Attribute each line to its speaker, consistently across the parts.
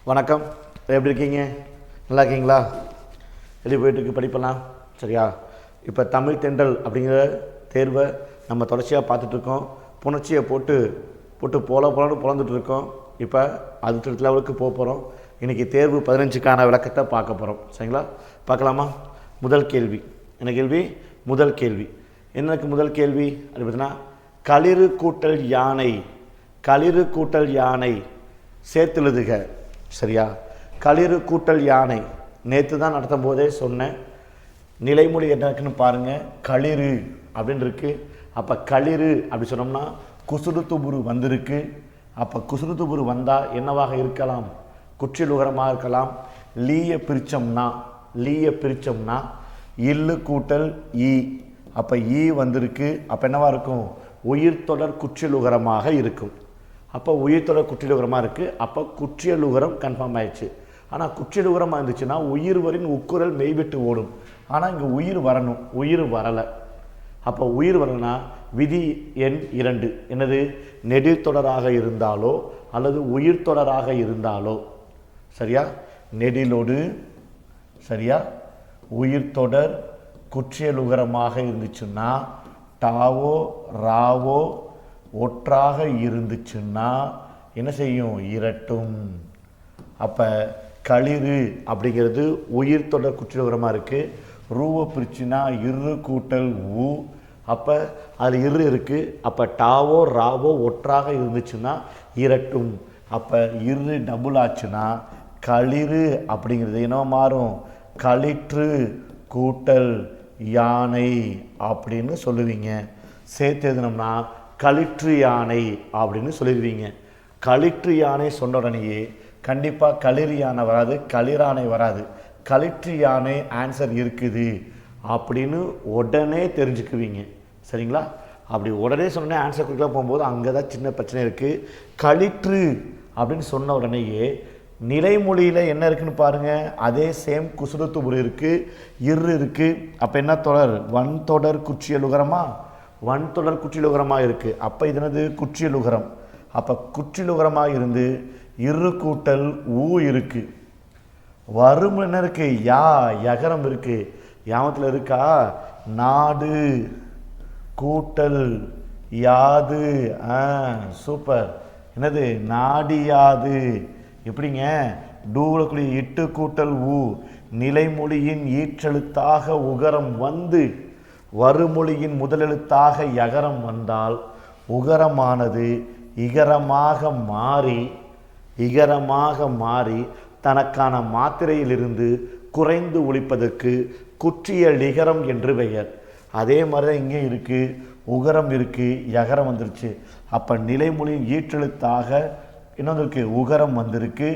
Speaker 1: வணக்கம், எப்படி இருக்கீங்க? நல்லா இருக்கீங்களா? எப்படி போயிட்டுருக்கு படிப்பெல்லாம்? சரியா? இப்போ தமிழ் தென்றல் அப்படிங்கிற தேர்வை நம்ம தொடர்ச்சியாக பார்த்துட்ருக்கோம். புணர்ச்சியை போட்டு போலன்னு பிறந்துட்டுருக்கோம். இப்போ அடுத்த லெவலுக்கு போக போகிறோம். இன்றைக்கி தேர்வு 15க்கான விளக்கத்தை பார்க்க போகிறோம். சரிங்களா? பார்க்கலாமா? முதல் கேள்வி என்ன கேள்வி? முதல் கேள்வி என்னக்கு முதல் கேள்வி அது பார்த்தீங்கன்னா, களிறு கூட்டல் யானை சேர்த்தெழுதுக. சரியா? களிறு கூட்டல் யானை நேற்று தான் நடத்தும் போதே சொன்னேன். நிலைமொழி என்ன இருக்குன்னு பாருங்கள். களிறு அப்படின்னு இருக்கு. அப்போ களிறு அப்படி சொன்னோம்னா குசுடுத்துபுரு வந்திருக்கு. அப்போ குசுடுத்துபுரு வந்தால் என்னவாக இருக்கலாம்? குற்றிலுகரமாக இருக்கலாம். லீய பிரிச்சோம்னா இல்லு கூட்டல் ஈ. அப்போ ஈ வந்திருக்கு. அப்போ என்னவா இருக்கும்? உயிர்த்தொடர் குற்றிலுகரமாக இருக்கும். அப்போ உயிர்த்தொடர் குற்றிலுகரமாக இருக்குது. அப்போ குற்றியலுகரம் கன்ஃபார்ம் ஆயிடுச்சு. ஆனால் குற்றியலுகரமாக இருந்துச்சுன்னா உயிர்வரின் உக்குரல் மெய்விட்டு ஓடும். ஆனால் இங்கே உயிர் வரணும், உயிர் வரலை. அப்போ உயிர் வரலைன்னா விதி எண் 2 என்னது? நெடில்தொடராக இருந்தாலோ அல்லது உயிர்த்தொடராக இருந்தாலோ, சரியா, நெடிலோடு, சரியா, உயிர்த்தொடர் குற்றியலுகரமாக இருந்துச்சுன்னா, டாவோ ராவோ ஒற்றாக இருந்துச்சுன்னா என்ன செய்யும்? இரட்டும். அப்போ களிறு அப்படிங்கிறது உயிர்த்தொடர் குற்றிலுகரமாக இருக்குது. ரூவை பிரிச்சுன்னா இரு கூட்டல் ஊ. அப்போ அதில் இரு இருக்குது. அப்போ டாவோ ராவோ ஒற்றாக இருந்துச்சுன்னா இரட்டும். அப்போ இரு டபுள் ஆச்சுன்னா களிறு அப்படிங்கிறது என்ன மாறும்? களிற்று கூட்டல் யானை அப்படின்னு சொல்லுவீங்க. சேர்த்து எழுதினோம்னா களிற்று யானை அப்படின்னு சொல்லிடுவீங்க. களிற்று யானை சொன்ன உடனேயே கண்டிப்பாக களிறு யானை வராது, களிரானை வராது. களிற்று யானை ஆன்சர் இருக்குது அப்படின்னு உடனே தெரிஞ்சுக்குவீங்க. சரிங்களா? அப்படி உடனே சொன்னே ஆன்சர் கொடுக்கலாம் போகும்போது அங்கே தான் சின்ன பிரச்சனை இருக்குது. களிற்று அப்படின்னு சொன்ன உடனேயே நிலைமொழியில் என்ன இருக்குன்னு பாருங்கள். அதே சேம் குசுடுத்துபுரு இருக்குது, இரு இருக்குது. அப்போ என்ன தொடர்? வன்தொடர் குற்றியலுகரமா? வன்தொடர் குற்றிலுகரமாக இருக்குது. அப்போ இது என்னது? குற்றியலுகரம். அப்போ குற்றிலுகரமாக இருந்து இரு கூட்டல் ஊ இருக்குது. வரும் என்ன இருக்குது? யகரம் இருக்குது. யாமத்தில் இருக்கா? நாடு கூட்டல் யாது. சூப்பர். என்னது? நாடியாது. எப்படிங்க? டூலக்குள்ளே இட்டு கூட்டல் ஊ. நிலைமொழியின் ஈற்றெழுத்தாக உகரம் வந்து வருமொழியின் முதலெழுத்தாக யகரம் வந்தால் உகரமானது இகரமாக மாறி தனக்கான மாத்திரையிலிருந்து குறைந்து ஒழிப்பதற்கு குற்றிய லிகரம் என்று பெயர். அதே மாதிரி தான் இங்கே இருக்குது. உகரம் இருக்குது, யகரம் வந்துருச்சு. அப்போ நிலைமொழியின் ஈற்றெழுத்தாக என்ன வந்திருக்கு? உகரம் வந்திருக்கு.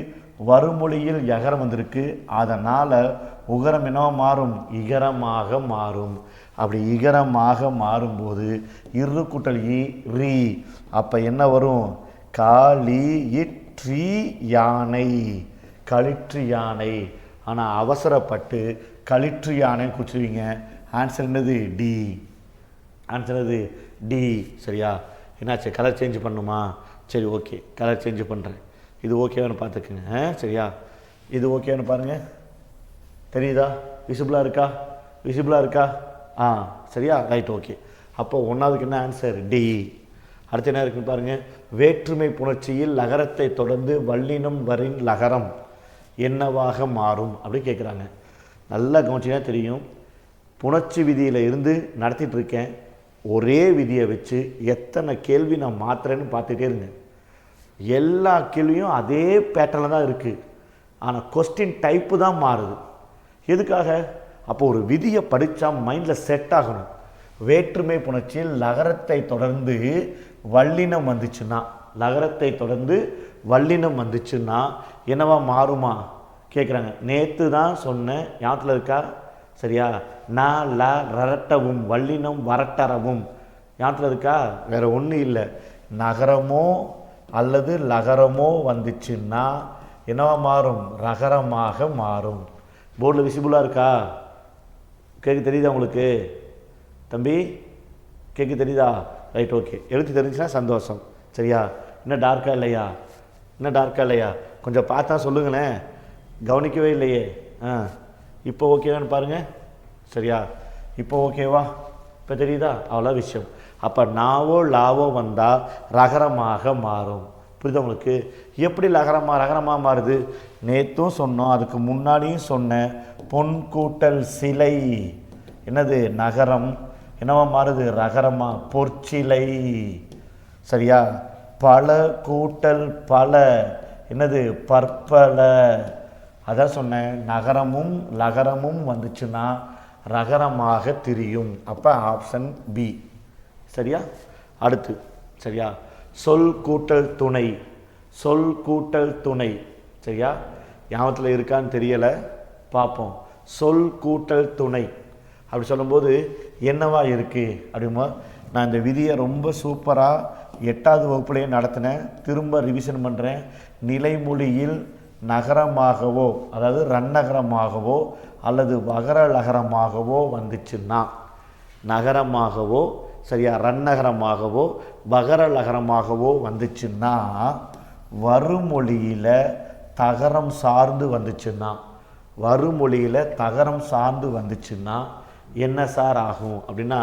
Speaker 1: வருமொழியில் யகரம் வந்திருக்கு. அதனால் உகரம் என்னவா மாறும்? இகரமாக மாறும். அப்படி இகரமாக மாறும்போது இரு கூட்டல் ஈ ரீ. அப்போ என்ன வரும்? களிற்றி யானை. களிற்று யானை. ஆனால் அவசரப்பட்டு களிற்று யானை குறிச்சிருவீங்க. ஆன்சர் என்னது? டி. ஆன்சர் என்னது? டி. சரியா? என்னாச்சு? கலர் சேஞ்ச் பண்ணுமா? சரி, ஓகே, கலர் சேஞ்ச் பண்ணுறேன். இது ஓகேவானு பார்த்துக்குங்க. சரியா? இது ஓகேவானு பாருங்கள். தெரியுதா? விசிபிளாக இருக்கா? சரியா? Right, okay. அப்போ ஒன்றாவதுக்கு என்ன ஆன்சர்? டி. அடுத்து என்ன இருக்குன்னு பாருங்கள். வேற்றுமை புணர்ச்சியில் லகரத்தை தொடர்ந்து வல்லினம் வரின் லகரம் என்னவாக மாறும் அப்படி கேட்குறாங்க. நல்லா கவனிச்சிங்கன்னா தெரியும். புணர்ச்சி விதியில் இருந்து நடத்திட்டு இருக்கேன். ஒரே விதியை வச்சு எத்தனை கேள்வி நான் மாற்றுறேன்னு பார்த்துட்டே இருங்க. எல்லா கேள்வியும் அதே பேட்டர்னில் தான் இருக்குது. ஆனால் கொஸ்டின் டைப்பு தான் மாறுது. எதுக்காக? அப்போ ஒரு விதியை படித்தா மைண்டில் செட் ஆகணும். வேற்றுமை புணர்ச்சியில் லகரத்தை தொடர்ந்து வல்லினம் வந்துச்சுன்னா என்னவா மாறுமா கேட்குறாங்க. நேற்று தான் சொன்னேன், ஞாபகத்தில் இருக்கா? சரியா? ரரட்டவும் வல்லினம் வரட்டரவும். ஞாபகத்தில் இருக்கா? வேற ஒன்றும் இல்லை. நகரமோ அல்லது லகரமோ வந்துச்சுன்னா என்னவா மாறும்? ரகரமாக மாறும். போர்டில் விசிபிளாக இருக்கா? கேட்க தெரியுதா உங்களுக்கு தம்பி? கேட்க தெரியுதா? Right, okay. எழுத்து தெரிஞ்சுன்னா சந்தோஷம். சரியா? இன்னும் டார்க்காக இல்லையா? இன்னும் டார்க்காக இல்லையா? கொஞ்சம் பார்த்தா சொல்லுங்களேன், கவனிக்கவே இல்லையே. இப்போ ஓகேவான்னு பாருங்கள். சரியா? இப்போ ஓகேவா? இப்போ தெரியுதா? அவ்வளோ விஷயம். அப்போ நாவோ லாவோ வந்தால் ரகரமாக மாறும். புரியுது உங்களுக்கு? எப்படி ரகரமாக மாறுது? நேற்றும் சொன்னோம், அதுக்கு முன்னாடியும் சொன்னேன். பொன் கூட்டல் சிலை என்னது? நகரம். என்னவா மாறுது? ரகரமா. பொற்சிலை. சரியா? பல கூட்டல் பல என்னது? பற்பல. அதான் சொன்னேன், நகரமும் லகரமும் வந்துச்சுன்னா ரகரமாக திரியும். அப்போ ஆப்ஷன் பி. சரியா? அடுத்து சரியா? சொல் கூட்டல் துணை. சொல் கூட்டல் துணை. சரியா? ஞாபகத்தில் இருக்கான்னு தெரியலை, பார்ப்போம். சொல் கூட்டல் துணை அப்படி சொல்லும்போது என்னவா இருக்குது அப்படிமா? நான் இந்த விதியை ரொம்ப சூப்பராக 8வது வகுப்புலேயே நடத்தினேன், திரும்ப ரிவிஷன் பண்ணுறேன். நிலைமொழியில் நகரமாகவோ அதாவது ரன்னகரமாகவோ அல்லது வகர லகரமாகவோ வந்துச்சுன்னா, நகரமாகவோ சரியா ரன்னகரமாகவோ வகர லகரமாகவோ வந்துச்சுன்னா, வருமொழியில் தகரம் சார்ந்து வந்துச்சுன்னா, வருமொழியில் தகரம் சார்ந்து வந்துச்சுன்னா என்ன சார் ஆகும் அப்படின்னா,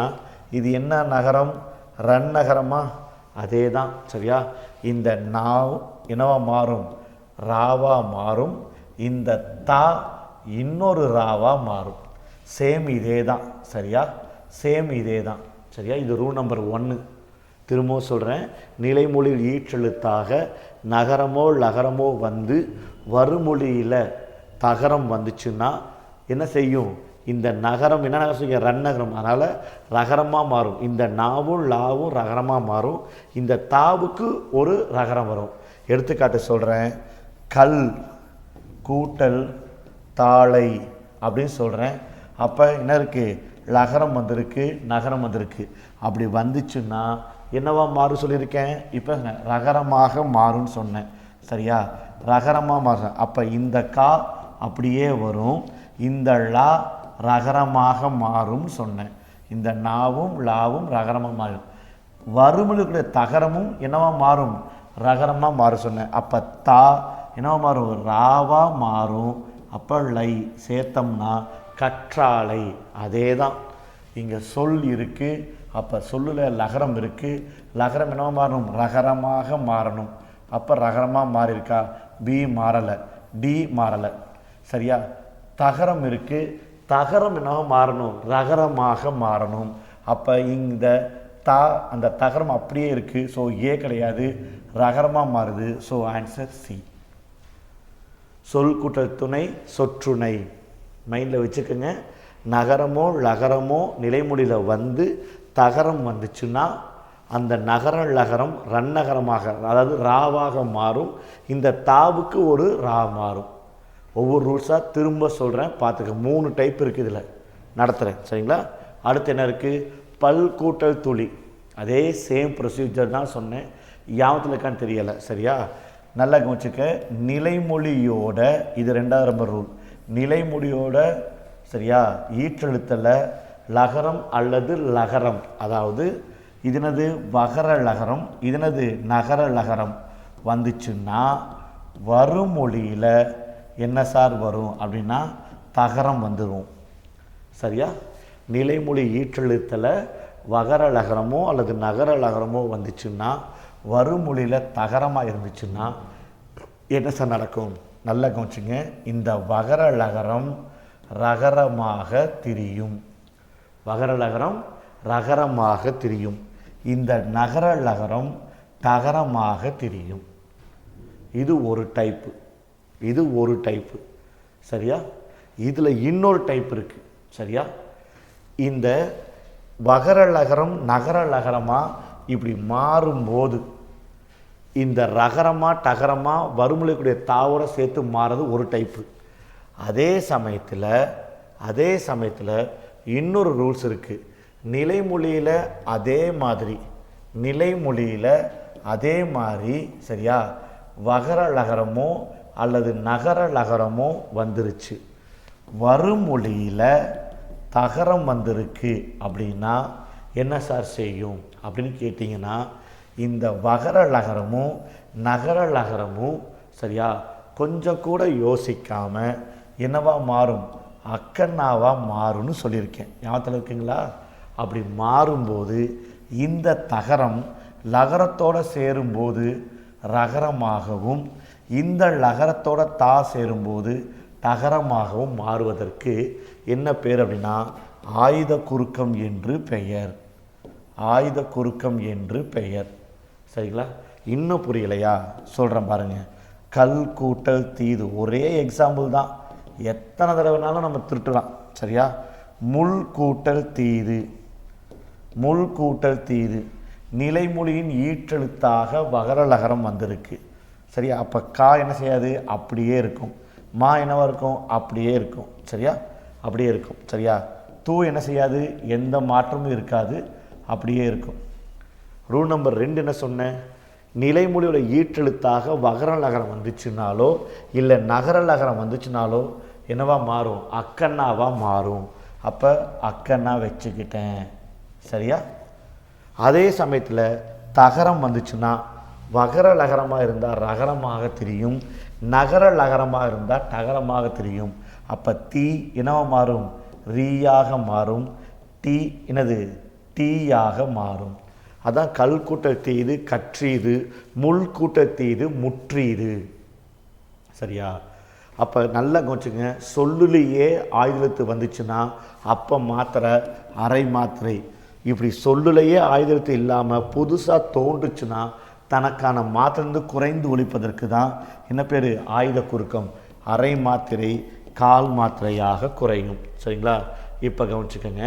Speaker 1: இது என்ன நகரம்? ரன்னகரமா? அதே தான். சரியா? இந்த நாவ் என்னவா மாறும்? ராவா மாறும். இந்த தா இன்னொரு ராவா மாறும். சேம் இதே தான். சரியா? சேம் இதே தான். சரியா? இது ரூல் நம்பர் 1. திரும்பவும் சொல்கிறேன், நிலைமொழியில் ஈற்றெழுத்தாக நகரமோ லகரமோ வந்து வருமொழியில் தகரம் வந்துச்சுன்னா என்ன செய்யும்? இந்த நகரம் என்ன நகரம் செய்யும்? ரன்னகரம். அதனால் ரகரமாக மாறும். இந்த நாவும் லாவும் ரகரமாக மாறும். இந்த தாவுக்கு ஒரு ரகரம் வரும். எடுத்துக்காட்டு சொல்கிறேன், கல் கூட்டல் தாளை அப்படின்னு சொல்கிறேன். அப்போ என்ன இருக்குது? லகரம் வந்திருக்கு, நகரம் வந்திருக்கு. அப்படி வந்துச்சுன்னா என்னவா மாறும் சொல்லியிருக்கேன்? இப்போ ரகரமாக மாறும்னு சொன்னேன். சரியா? ரகரமாக மாறும். அப்போ இந்த கா அப்படியே வரும், இந்த லா ரகரமாக மாறும் சொன்னேன். இந்த நாவும் லாவும் ரகரமாக மாறும். வருமொழிக்குரிய தகரமும் என்னவா மாறும்? ரகரமாக மாறும் சொன்னேன். அப்போ தா என்னவா மாறும்? ராவா மாறும். அப்போ லை சேர்த்தம்னா கற்றாழை. அதே தான் இங்கே சொல் இருக்குது. அப்போ சொல்லில் லகரம் இருக்குது. லகரம் என்னவா மாறணும்? ரகரமாக மாறணும். அப்போ ரகரமாக மாறியிருக்கா? B மாறலை, D மாறலை. சரியா? தகரம் இருக்குது. தகரம் என்னவா மாறணும்? ரகரமாக மாறணும். அப்போ இந்த தா அந்த தகரம் அப்படியே இருக்குது. ஸோ ஏ கிடையாது, ரகரமாக மாறுது. So answer C. சொல் கூட்டல் துணை சொற்றுணை மைண்டில் வச்சுக்கோங்க. நகரமோ லகரமோ நிலைமொழியில் வந்து தகரம் வந்துச்சுன்னா அந்த நகர லகரம் ரன்னகரமாக அதாவது ராவாக மாறும். இந்த தாவுக்கு ஒரு ரா மாறும். ஒவ்வொரு ரூல்ஸாக திரும்ப சொல்கிறேன், பார்த்துக்க. 3 டைப் இருக்குது இதில் நடத்துகிறேன். சரிங்களா? அடுத்து என்ன இருக்குது? பல் கூட்டல் துளி. அதே சேம் ப்ரொசீஜர் தான் சொன்னேன், யாவத்தில் இருக்கான்னு தெரியலை. சரியா? நல்லா கவனிச்சுக்க. நிலைமொழியோட இது 2வது நம்பர் ரூல். நிலைமொழியோட சரியா ஈற்றெழுத்தில் லகரம் அல்லது லகரம், அதாவது இதனது வகர லகரம் இதனது நகர லகரம் வந்துச்சுன்னா வருமொழியில் என்ன சார் வரும் அப்படின்னா தகரம் வந்துடும். சரியா? நிலைமொழி ஈற்றெழுத்தில் வகர லகரமோ அல்லது நகர லகரமோ வந்துச்சுன்னா வருமொழியில் தகரமாக இருந்துச்சுன்னா என்ன சார் நடக்கும்? நல்லா கவனிச்சுங்க. இந்த வகர லகரம் ரகரமாக திரியும். வகர லகரம் ரகரமாக திரியும். இந்த நகர லகரம் தகரமாக திரியும். இது ஒரு டைப்பு. இது ஒரு டைப்பு. சரியா? இதில் இன்னொரு டைப் இருக்குது. சரியா? இந்த வகர லகரம் நகர லகரமாக இப்படி மாறும்போது இந்த ரகரமாக டகரமாக வருமொழிக்குடைய தாவர சேர்த்து மாறுறது ஒரு டைப்பு. அதே சமயத்தில் இன்னொரு ரூல்ஸ் இருக்குது. நிலைமொழியில் அதே மாதிரி சரியா வகர லகரமோ அல்லது நகர லகரமோ வந்துருச்சு, வருமொழியில் தகரம் வந்திருக்கு அப்படின்னா என்ன சார் செய்யும் அப்படின்னு கேட்டிங்கன்னா இந்த வகர லகரமும் நகர லகரமும் சரியா? கொஞ்சம் கூட யோசிக்காமல் என்னவா மாறும்? அக்கண்ணாவாக மாறும்னு சொல்லியிருக்கேன். ஞாபகத்தில் இருக்குங்களா? அப்படி மாறும்போது இந்த தகரம் லகரத்தோடு சேரும்போது ரகரமாகவும், இந்த லகரத்தோட தா சேரும்போது தகரமாகவும் மாறுவதற்கு என்ன பேர் அப்படின்னா ஆயுத குறுக்கம் என்று பெயர். ஆயுத குறுக்கம் என்று பெயர். சரிங்களா? இன்னும் புரியலையா? சொல்கிறேன் பாருங்கள். கல் கூட்டல் தீது ஒரே எக்ஸாம்பிள் தான், எத்தனை தடவைனாலும் நம்ம திருட்டலாம். சரியா? முள் கூட்டல் தீது, முள் கூட்டல் தீது நிலைமொழியின் ஈற்றெழுத்தாக வகரலகரம் வந்திருக்கு. சரியா? அப்போ கா என்ன செய்யாது? அப்படியே இருக்கும். மா என்னவா இருக்கும்? அப்படியே இருக்கும். சரியா? அப்படியே இருக்கும். சரியா? தூ என்ன செய்யாது? எந்த மாற்றமும் இருக்காது, அப்படியே இருக்கும். ரூல் நம்பர் 2 என்ன சொன்னேன்? நிலைமொழியோட ஈற்றெழுத்தாக வகரலகரம் வந்துச்சுனாலோ இல்லை நகரலகரம் வந்துச்சுனாலோ என்னவா மாறும்? அக்கண்ணாவாக மாறும். அப்போ அக்கண்ணா வச்சுக்கிட்டேன். சரியா? அதே சமயத்தில் தகரம் வந்துச்சுன்னா வகர லகரமாக இருந்தால் ரகரமாக தெரியும், நகர லகரமாக இருந்தால் டகரமாக தெரியும். அப்போ தீ என்னவா மாறும்? ரீயாக மாறும். டீ என்னது? டீயாக மாறும். அதான் கல் கூட்டல் தீது கற்றீது, முள் கூட்டல் தீது முற்றீது. சரியா? அப்போ நல்லா கவனிச்சுங்க. சொல்லுலேயே ஆயுதத்து வந்துச்சுன்னா அப்போ மாத்திரை, அரை மாத்திரை. இப்படி சொல்லுலேயே ஆயுதத்து இல்லாமல் புதுசாக தோன்றுச்சுன்னா தனக்கான மாத்திரைந்து குறைந்து ஒழிப்பதற்கு தான் என்ன பேர்? ஆயுத குறுக்கம். அரை மாத்திரை கால் மாத்திரையாக குறையும். சரிங்களா? இப்போ கவனிச்சுக்கோங்க.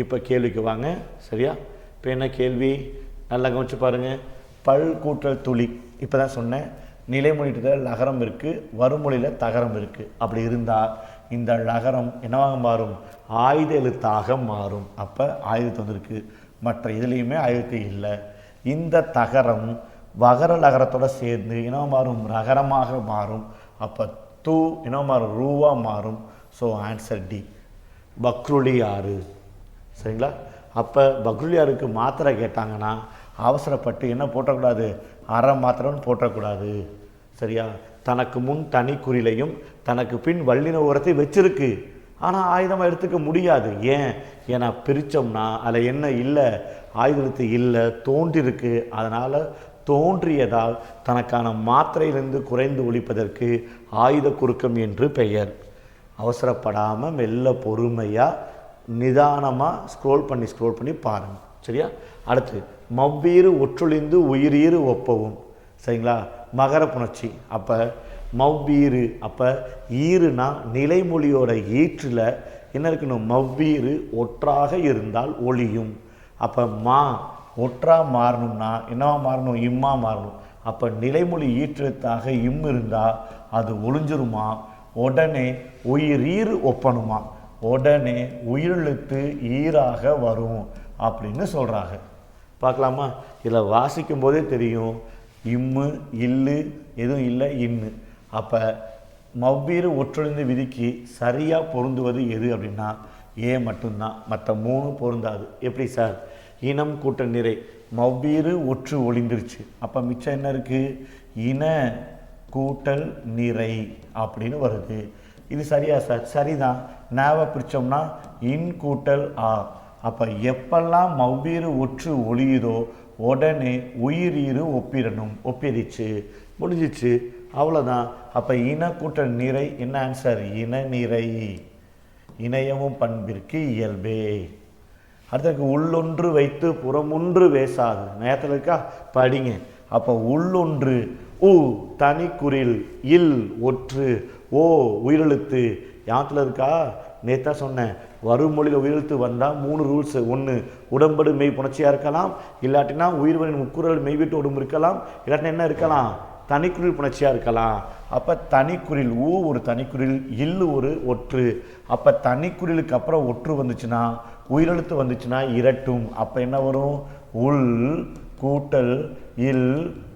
Speaker 1: இப்போ கேள்விக்கு வாங்க. சரியா? இப்போ என்ன கேள்வி? நல்லா கவனிச்சு பாருங்கள். பல் கூட்டல் துளி. இப்போ தான் சொன்னேன், நிலைமொழியில் லகரம் இருக்குது, வருமொழியில் தகரம் இருக்குது. அப்படி இருந்தால் இந்த லகரம் என்னவாக மாறும்? ஆயுத எழுத்தாக மாறும். அப்போ ஆயுதத்து வந்திருக்கு, மற்ற இதுலேயுமே ஆயுதத்து இல்லை. இந்த தகரம் வகர லகரத்தோடு சேர்ந்து என்ன மாறும்? ரகரமாக மாறும். அப்போ தூ என்ன மாறும்? ரூவா மாறும். ஸோ ஆன்சர் டி, பக்ருளி ஆறு. சரிங்களா? அப்போ பக்ருளி ஆறுக்கு மாத்திரை கேட்டாங்கன்னா அவசரப்பட்டு என்ன போட்டக்கூடாது? அரை மாத்திரம்னு போட்டக்கூடாது. சரியா? தனக்கு முன் தனி குறிலையும் தனக்கு பின் வல்லின உரத்தை வச்சிருக்கு, ஆனால் ஆயுதமாக எடுத்துக்க முடியாது. ஏன்? ஏன்னா பிரித்தோம்னா அதில் என்ன இல்லை? ஆயுதத்து இல்லை, தோன்றிருக்கு. அதனால் தோன்றியதால் தனக்கான மாத்திரையிலிருந்து குறைந்து ஒழிப்பதற்கு ஆயுத குறுக்கம் என்று பெயர். அவசரப்படாமல் மெல்ல பொறுமையாக நிதானமாக ஸ்க்ரோல் பண்ணி பாருங்கள். சரியா? அடுத்து மவ்வீறு ஒற்றொழிந்து உயிரீறு ஒப்பவும். சரிங்களா? மகர புணர்ச்சி. அப்போ மவ்வீறு, அப்போ ஈறுனா நிலைமொழியோட ஈற்றில் என்ன இருக்கணும்? மவ்வீறு ஒற்றாக இருந்தால் ஒளியும். அப்போ மா ஒற்றா மாறணும்னா என்னவா மாறணும்? இம்மா மாறணும். அப்போ நிலைமொழி ஈற்றெழுத்தாக இம் இருந்தால் அது ஒளிஞ்சிருமா? உடனே உயிரீறு ஒப்பணுமா? உடனே உயிரெழுத்து ஈராக வரும் அப்படின்னு சொல்கிறாங்க. பார்க்கலாமா? இதில் வாசிக்கும் போதே தெரியும், இம்மு இல்லு எதுவும் இல்லை, இன்னு. அப்போ மவ்வீறு ஒற்றொழிந்து விதிக்கு சரியாக பொருந்துவது எது அப்படின்னா ஏ மட்டும்தான், மற்ற 3 பொருந்தாது. எப்படி சார்? இனம் கூட்டல் நிறை, மவ்வீறு ஒற்று ஒளிந்துருச்சு. அப்போ மிச்சம் என்ன இருக்குது? இன கூட்டல் நிறை அப்படின்னு வருது. இது சரியா சார்? சரிதான். நாவை பிரித்தோம்னா இன் கூட்டல் ஆ. அப்போ எப்பெல்லாம் மவ்வீறு ஒற்று ஒளியுதோ உடனே உயிரீறு ஒப்பிடணும். ஒப்பிடுச்சு, முடிஞ்சிச்சு, அவ்வளோதான். அப்போ இன கூட்டல் நிறை என்ன ஆன்சர்? இன நிறை. இணையமும் பண்பிற்கு இயல்பே. அடுத்ததுக்கு உள்ளொன்று வைத்து புறமொன்று வேசாது. நேரத்தில் இருக்கா? படிங்க. அப்போ உள்ளொன்று உ தனிக்குறில், இல் ஒற்று, ஓ உயிரெழுத்து. யாத்தில் இருக்கா? நேற்றா சொன்னேன், வருமொழியில் உயிரெழுத்து வந்தால் 3 ரூல்ஸ். 1 உடம்படு மெய் புணர்ச்சியாக இருக்கலாம், இல்லாட்டினா உயிர்வரின் முக்குறள் மெய்விட்டு உடம்பு இருக்கலாம், இல்லாட்டினா என்ன இருக்கலாம்? தனிக்குறில் புணர்ச்சியாக இருக்கலாம். அப்போ தனிக்குறில் ஊ ஒரு தனிக்குறில், இல்லு ஒரு ஒற்று. அப்போ தனிக்குறிலுக்கு அப்புறம் ஒற்று வந்துச்சுன்னா, உயிரெழுத்து வந்துச்சுன்னா இரட்டும். அப்போ என்ன வரும்? உள் கூட்டல் இல்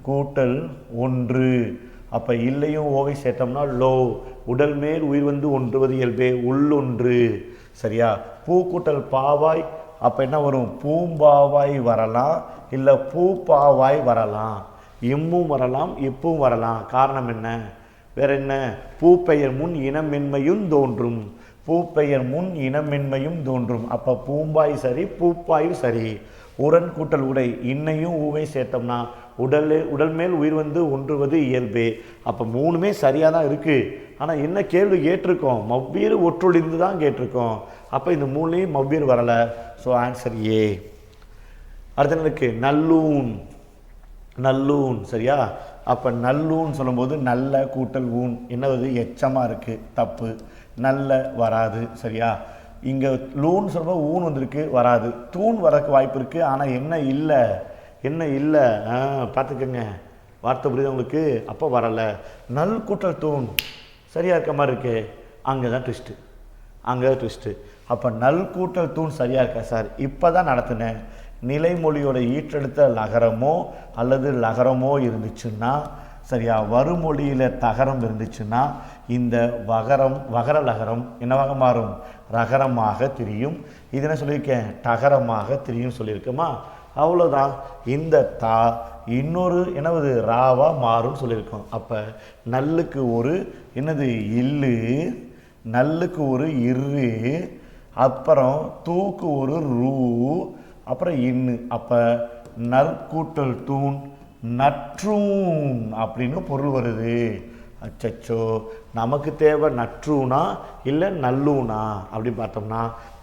Speaker 1: கூட்டல் ஒன்று. அப்போ இல்லையும் ஓவை சேர்த்தோம்னா லோ. உடல் மேல் உயிர் வந்து ஒன்றுவது இயல்பே, உள்ளொன்று. சரியா? பூ கூட்டல் பாவாய். அப்போ என்ன வரும்? பூம்பாவாய் வரலாம், இல்லை பூப்பாவாய் வரலாம். இம்மும் வரலாம் இப்பும் வரலாம். காரணம் என்ன? வேற என்ன? பூப்பெயர் முன் இனமென்மையும் தோன்றும். பூப்பெயர் முன் இனமென்மையும் தோன்றும். அப்போ பூம்பாய் சரி பூப்பாயும் சரி. உடன் கூட்டல் உடை இன்னையும் ஊவை சேர்த்தோம்னா உடல் மேல் உயிர் வந்து ஒன்றுவது இயல்பே. அப்போ மூணுமே சரியாக தான் இருக்குது. ஆனால் என்ன கேள்வி கேட்டிருக்கோம்? மவ்வீறு ஒற்றொழிந்து தான் கேட்டிருக்கோம். அப்போ இந்த மூணுலேயும் மவ்வீறு வரலை. So answer A. அடுத்த இருக்கு நல்லூன். நல்லூன் சரியா? அப்போ நல்லூன் சொல்லும்போது நல்ல கூட்டல் ஊன் என்னது எச்சமாக இருக்குது, தப்பு. நல்ல வராது சரியா? இங்கே லூன் சொல்லும்போது ஊன் வந்திருக்கு, வராது. தூண் வரக்கு வாய்ப்பு இருக்குது. ஆனால் என்ன இல்லை, என்ன இல்லை பார்த்துக்கங்க, வார்த்தை புரியுது உங்களுக்கு? அப்போ வரலை. நல் கூட்டல் தூண் சரியாக இருக்க மாதிரி இருக்கு. அங்கே தான் ட்விஸ்ட்டு, அங்கே தான் ட்விஸ்ட்டு. அப்போ நல் கூட்டல் தூண் சரியாக இருக்கா சார்? இப்போ தான் நடத்தினேன். நிலைமொழியோட ஈற்றெடுத்த லகரமோ அல்லது லகரமோ இருந்துச்சுன்னா சரியா? வருமொழியில் தகரம் இருந்துச்சுன்னா இந்த வகர லகரம் என்னவாக மாறும்? ரகரமாக திரியும். இது என்ன சொல்லியிருக்கேன்? டகரமாக திரியும் சொல்லியிருக்கோமா? அவ்வளோதான். இந்த தா இன்னொரு என்னவது ராவா மாறும் சொல்லியிருக்கோம். அப்போ நல்லுக்கு ஒரு என்னது இல்லு, நல்லுக்கு ஒரு இரு, அப்புறம் தூக்கு ஒரு ரூ, அப்புறம் இன்னு. அப்போ நற்கூட்டல் தூண் நற்றூன் அப்படின்னு பொருள் வருது. அச்சச்சோ, நமக்கு தேவை நற்றூனா இல்லை நல்லூனா அப்படின்னு பார்த்தோம்னா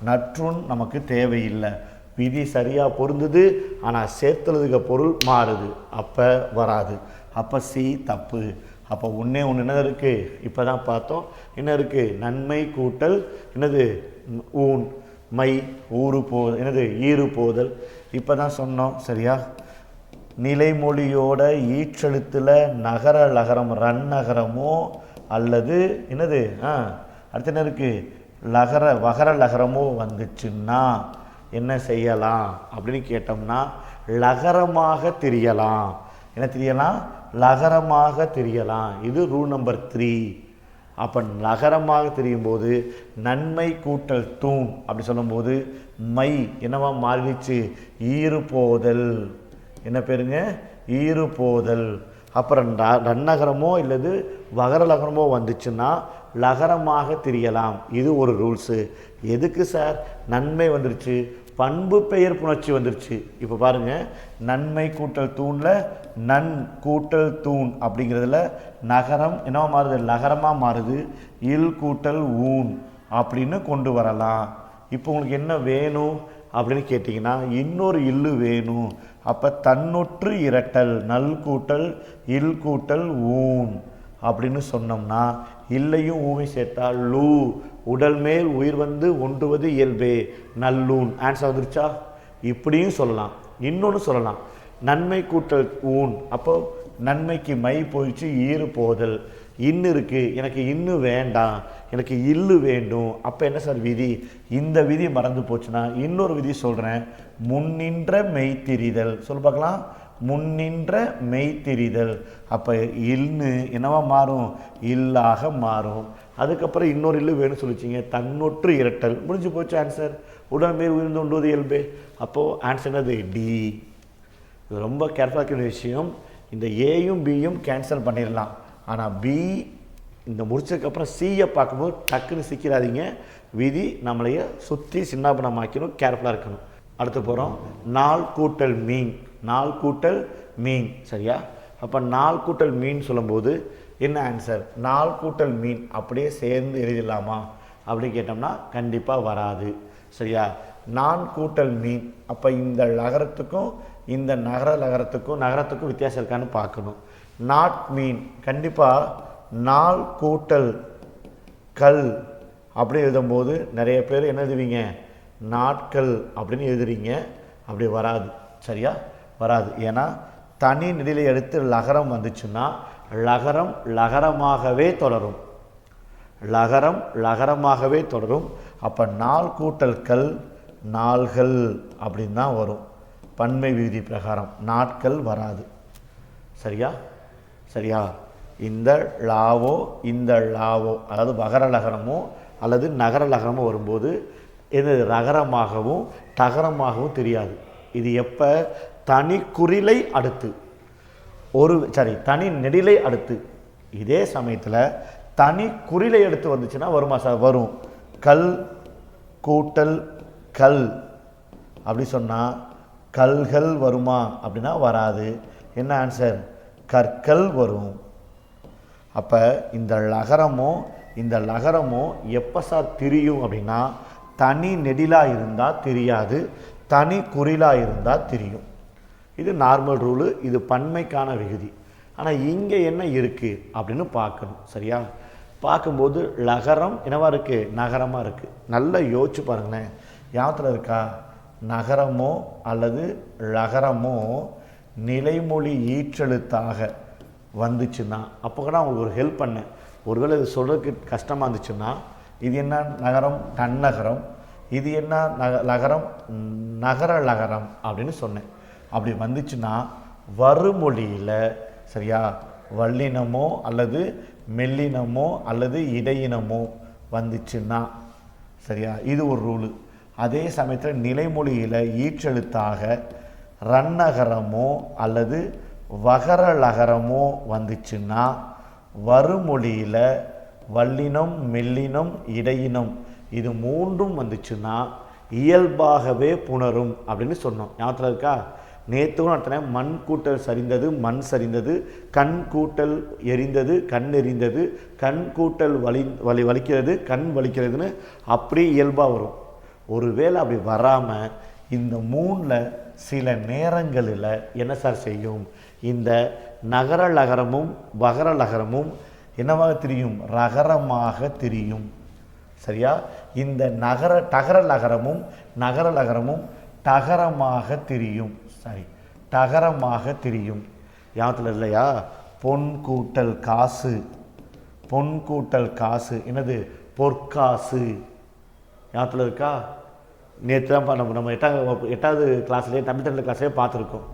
Speaker 1: நற்றூன் நமக்கு தேவையில்லை. விதி சரியாக பொருந்துது, ஆனால் சேர்த்துறதுக்கு பொருள் மாறுது. அப்போ வராது. அப்போ சி தப்பு. அப்போ ஒன்று என்ன இருக்குது? இப்போ தான் பார்த்தோம். என்ன இருக்குது? நன்மை கூட்டல் என்னது ஊன், மை ஊறு போதல் என்னது ஈறு போதல். இப்போ தான் சொன்னோம் சரியா? நிலைமொழியோட ஈற்றெழுத்தில் நகர லகரம் ரன் நகரமோ அல்லது என்னது அடுத்து என்ன இருக்குது? வகர லகரமோ வந்துச்சுன்னா என்ன செய்யலாம் அப்படின்னு கேட்டோம்னா லகரமாக தெரியலாம். என்ன தெரியலாம்? லகரமாக தெரியலாம். இது ரூல் நம்பர் 3. அப்போ நகரமாக தெரியும் போது நன்மை கூட்டல் தூண் அப்படி சொல்லும்போது மை என்னவா மாறிடுச்சு? ஈறு போதல். என்ன பேருங்க? ஈறு போதல். அப்புறம் ரன்னகரமோ இல்லது வகரலகரமோ வந்துச்சுன்னா லகரமாக தெரியலாம். இது ஒரு ரூல்ஸு. எதுக்கு சார்? நன்மை வந்துருச்சு, பண்பு பெயர் புணர்ச்சி வந்துருச்சு. இப்போ பாருங்கள், நன்மை கூட்டல் தூணில் நன் கூட்டல் தூண் அப்படிங்கிறதுல நகரம் என்னவா மாறுது? லகரமாக மாறுது. இல் கூட்டல் ஊன் அப்படின்னு கொண்டு வரலாம். இப்போ உங்களுக்கு என்ன வேணும் அப்படின்னு கேட்டிங்கன்னா இன்னொரு இல்லு வேணும். அப்போ தன்னொற்று இரட்டல் நல் கூட்டல் இல் கூட்டல் ஊன் அப்படின்னு சொன்னோம்னா இல்லையும் ஊமை சேர்த்தா லூ உடல் மேல் உயிர் வந்து ஒன்றுவது இயல்பே நல்லூன். ஆன்சர் வந்துருச்சா? இப்படியும் சொல்லலாம். இன்னொன்று சொல்லலாம், நன்மை கூட்டல் ஊன். அப்போ நன்மைக்கு மை போயிடுச்சு, ஈறு போதல். இன்னு இருக்குது, எனக்கு இன்னு வேண்டாம், எனக்கு இல்லு வேண்டும். அப்போ என்ன சார் விதி? இந்த விதி மறந்து போச்சுன்னா இன்னொரு விதி சொல்கிறேன். முன்னின்ற மெய்த்திரிதல் சொல்ல பார்க்கலாம். முன்னின்ற மெய்த்திரிதல். அப்போ இல்னு என்னவா மாறும்? இல்லாக மாறும். அதுக்கப்புறம் இன்னொரு இல்லு வேணும்னு சொல்லிச்சிங்க, தன்னொற்று இரட்டல். முடிஞ்சு போச்சு ஆன்சர். உடல் மேல் உயிர்ந்து ஒன்றுவது இயல்பே. அப்போது ஆன்சர் என்னது? டி. இது ரொம்ப கேர்ஃபுல்லாக இருக்கிற விஷயம். இந்த ஏயும் பியும் கேன்சல் பண்ணிடலாம். ஆனால் பி இந்த முடிச்சதுக்கப்புறம் சியை பார்க்கும்போது டக்குன்னு சிக்கிறாதீங்க. விதி நம்மளைய சுற்றி சின்னாபனமாக்கணும், கேர்ஃபுல்லாக இருக்கணும். அடுத்து போகிறோம், நாள் கூட்டல் மீன். நாள் கூட்டல் மீன் சரியா? அப்போ நாள் கூட்டல் மீன் சொல்லும்போது என்ன ஆன்சர்? நாள் கூட்டல் மீன் அப்படியே சேர்ந்து எழுதிடலாமா அப்படின்னு கேட்டோம்னா கண்டிப்பாக வராது சரியா? நான் கூட்டல் மீன். அப்போ இந்த நகரத்துக்கும் இந்த நகரத்துக்கும் வித்தியாசம் இருக்கான்னு பார்க்கணும். நாட் மீன் கண்டிப்பாக நாள் கூட்டல் கல் அப்படி எழுதும்போது நிறைய பேர் என்ன எழுதுவீங்க? நாட்கள் அப்படின்னு எழுதுறீங்க. அப்படி வராது சரியா? வராது. ஏன்னா தனி நிலையை எடுத்து லகரம் வந்துச்சுன்னா லகரம் லகரமாகவே தொடரும். லகரம் லகரமாகவே தொடரும். அப்போ நாள் கூட்டல் கல் நாள்கள் அப்படின்னு தான் வரும். பன்மை விதி பிரகாரம் நாட்கள் வராது சரியா? சரியா? இந்த லாவோ அதாவது வகர லகரமோ அல்லது நகர லகரமோ வரும்போது இது ரகரமாகவும் தகரமாகவும் தெரியாது. இது எப்போ? தனி குறிலை அடுத்து. தனி நெடிலை அடுத்து இதே சமயத்தில் தனி குறிலை எடுத்து வந்துச்சுன்னா வருமா சார்? வரும். கல் கூட்டல் கல் அப்படி சொன்னால் கல்கள் வருமா அப்படின்னா வராது. என்ன ஆன்சர்? கற்கள் வரும். அப்போ இந்த லகரமோ எப்போ சார் திரியும் அப்படின்னா தனி நெடிலாக இருந்தால் தெரியாது, தனி குறிலாக இருந்தால் தெரியும். இது நார்மல் ரூலு, இது பன்மைக்கான விகுதி. ஆனால் இங்கே என்ன இருக்குது அப்படின்னு பார்க்கணும். சரியா? பார்க்கும்போது லகரம் என்னவா இருக்குது? நகரமாக இருக்குது. நல்லா யோசிச்சு பாருங்களேன். யாத்தில் இருக்கா? நகரமோ அல்லது லகரமோ நிலைமொழி ஈற்றெழுத்தாக வந்துச்சுன்னா அப்போ கூட அவங்களுக்கு ஒரு ஹெல்ப் பண்ணேன். ஒருவேளை இது சொல்கிறதுக்கு கஷ்டமாக இருந்துச்சுன்னா இது என்ன நகரம்? தன்னகரம். இது என்ன லகரம்? நகர லகரம் அப்படின்னு சொன்னேன். அப்படி வந்துச்சுன்னா வருமொழியில் சரியா வல்லினமோ அல்லது மெல்லினமோ அல்லது இடையினமோ வந்துச்சுன்னா சரியா இது ஒரு ரூலு. அதே சமயத்தில் நிலைமொழியில் ஈற்றெழுத்தாக ரன்னகரமோ அல்லது வகர லகரமோ வந்துச்சுன்னா வருமொழியில் வல்லினம் மெல்லினம் இடையினம் இது மூன்றும் வந்துச்சுன்னா இயல்பாகவே புணரும் அப்படின்னு சொன்னோம். ஞாபகத்தில் இருக்கா? நேற்றுக்கும் நடத்தின மண் கூட்டல் சரிந்தது மண் சரிந்தது, கண் கூட்டல் எரிந்தது கண் எரிந்தது, கண் கூட்டல் வலிக்கிறது கண் வலிக்கிறதுன்னு அப்படி இயல்பாக வரும். ஒருவேளை அப்படி வராமல் இந்த மூணில் சில நேரங்களில் என்ன சார் செய்யும்? இந்த நகர லகரமும் வகர லகரமும் என்னவாக தெரியும்? ரகரமாக தெரியும். சரியா? இந்த டகர லகரமும் நகர லகரமும் டகரமாக தெரியும். சரி, டகரமாக தெரியும். யாத்தில் இல்லையா? பொன் கூட்டல் காசு, பொன் கூட்டல் காசு என்னது? பொற்காசு. யாத்தில் இருக்கா? நேற்று தான் நம்ம எட்டாவது கிளாஸ்லேயே தமிழ் கிளாஸ்லேயே பார்த்துருக்கோம்.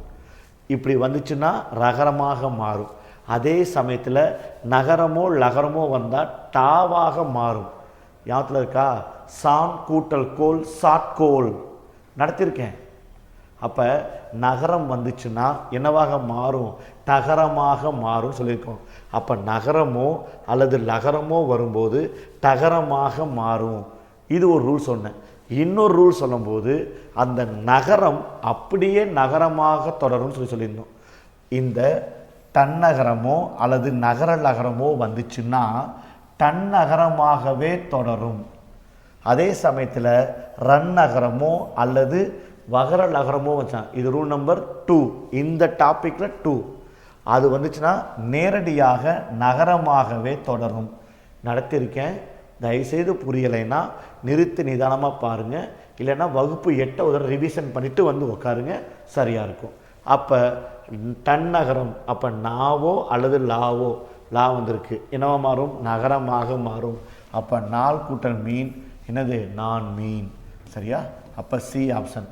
Speaker 1: இப்படி வந்துச்சுன்னா ரகரமாக மாறும். அதே சமயத்தில் நகரமோ லகரமோ வந்தால் டாவாக மாறும். யாத்தில் இருக்கா? சான் கூட்டல் கோல் சாட்கோல் நடத்தியிருக்கேன். அப்போ நகரம் வந்துச்சுன்னா என்னவாக மாறும்? டகரமாக மாறும் சொல்லியிருக்கோம். அப்போ நகரமோ அல்லது லகரமோ வரும்போது டகரமாக மாறும். இது ஒரு ரூல் சொன்னேன். இன்னொரு ரூல் சொல்லும்போது அந்த நகரம் அப்படியே நகரமாக தொடரும்னு சொல்லியிருந்தோம். இந்த தன்னகரமோ அல்லது நகர லகரமோ வந்துச்சுன்னா தன்னகரமாகவே தொடரும். அதே சமயத்தில் ரன்னகரமோ அல்லது வகர லகரமோ வச்சான். இது ரூல் நம்பர் 2. இந்த டாப்பிக்கில் 2 அது வந்துச்சுன்னா நேரடியாக நகரமாகவே தொடரும். நடத்தியிருக்கேன். தயவுசெய்து புரியலைன்னா நிறுத்தி நிதானமாக பாருங்கள். இல்லைன்னா வகுப்பு 8 ஒரு ரிவிஷன் பண்ணிவிட்டு வந்து உட்காருங்க, சரியாக இருக்கும். அப்போ தன்னகரம், அப்போ நாவோ அல்லது லாவோ, லா வந்திருக்கு, என்னவா மாறும்? நகரமாக மாறும். அப்போ நாள் கூட்டல் மீன் என்னது? நான் மீன். சரியா? அப்போ சி ஆப்ஷன்.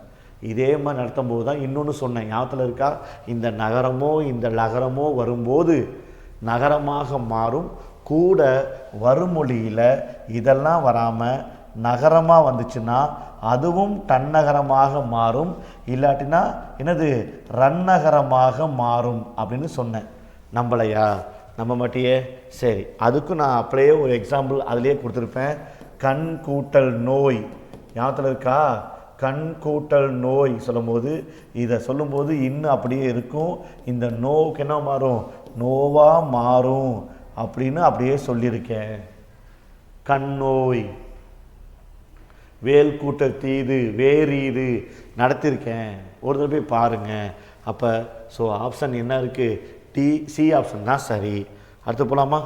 Speaker 1: இதே மாதிரி நடத்தும் போது தான் இன்னொன்று சொன்னேன். ஞாபகத்தில் இருக்கா? இந்த நகரமோ இந்த லகரமோ வரும்போது நகரமாக மாறும். கூட வருமொழியில் இதெல்லாம் வராமல் நகரமாக வந்துச்சுன்னா அதுவும் தன்னகரமாக மாறும். இல்லாட்டினா என்னது? ரன்னகரமாக மாறும் அப்படின்னு சொன்னேன். நம்பலையா? நம்ப மாட்டியே? சரி, அதுக்கும் நான் அப்படியே ஒரு எக்ஸாம்பிள் அதிலே கொடுத்துருப்பேன். கண் கூட்டல் நோய். ஞாபகத்தில் இருக்கா? கண் கூட்டல் நோய் சொல்லும்போது இதை சொல்லும்போது இன்னும் அப்படியே இருக்கும். இந்த நோவுக்கு என்ன மாறும்? நோவாக மாறும் அப்படின்னு அப்படியே சொல்லியிருக்கேன். கண் நோய். வேல் கூட்டல் தீது வேறீது நடத்தியிருக்கேன். ஒரு தடவை போய் பாருங்கள். அப்போ ஸோ ஆப்ஷன் என்ன இருக்குது? டி, சி ஆப்ஷன் தான் சரி. அடுத்து போகலாமா?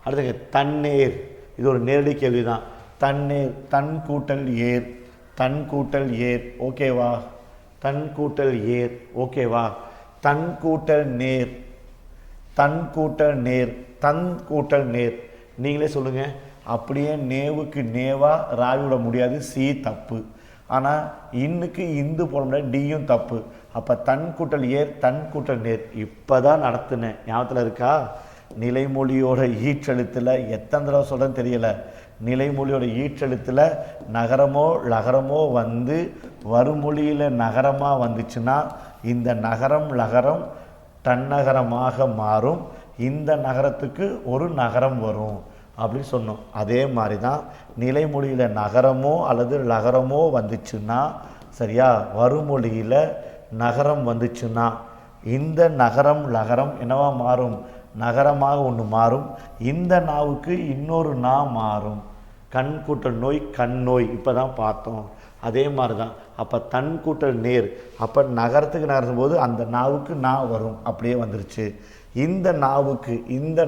Speaker 1: அடுத்து தன்னேர். இது ஒரு நேரடி கேள்வி தான். தன்னேர், தன் கூட்டல் ஏர், தன் கூட்டல் ஏர் ஓகேவா? தன் கூட்டல் ஏர் ஓகேவா? தன் கூட்டல் நேர், தன் கூட்டல் நேர், தன் கூட்டல் நேர். நீங்களே சொல்லுங்கள். அப்படியே நேவுக்கு நேவாக ராவிட முடியாது, சி தப்பு. ஆனால் இன்னுக்கு இந்து போட முடியாது, டியும் தப்பு. அப்போ தன் கூட்டல் ஏர், தன் கூட்டல் நேர் இப்போ தான் நடத்துனேன். ஞாபகத்தில் இருக்கா? நிலைமொழியோட ஈற்றெழுத்தில் எத்தனை தடவை சொல்கிறேன்னு தெரியலை. நிலைமொழியோட ஈற்றெழுத்தில் நகரமோ லகரமோ வந்து வருமொழியில் நகரமாக வந்துச்சுன்னா இந்த நகரம் லகரம் தன்னகரமாக மாறும், இந்த நகரத்துக்கு ஒரு நகரம் வரும் அப்படின்னு சொன்னோம். அதே மாதிரி தான் நிலைமொழியில் நகரமோ அல்லது லகரமோ வந்துச்சுன்னா சரியா, வருமொழியில் நகரம் வந்துச்சுன்னா இந்த நகரம் லகரம் என்னவா மாறும், நகரமாக ஒன்று மாறும். இந்த நாவுக்கு இன்னொரு நா மாறும். கண் கூட்டல் நோய் கண் நோய் இப்போ தான் பார்த்தோம். அதே மாதிரி தான் அப்போ தன் கூட்டல் நேர், அப்போ நகரத்துக்கு நகரும் போது அந்த நாவுக்கு நா வரும், அப்படியே வந்துருச்சு. இந்த நாவுக்கு இந்த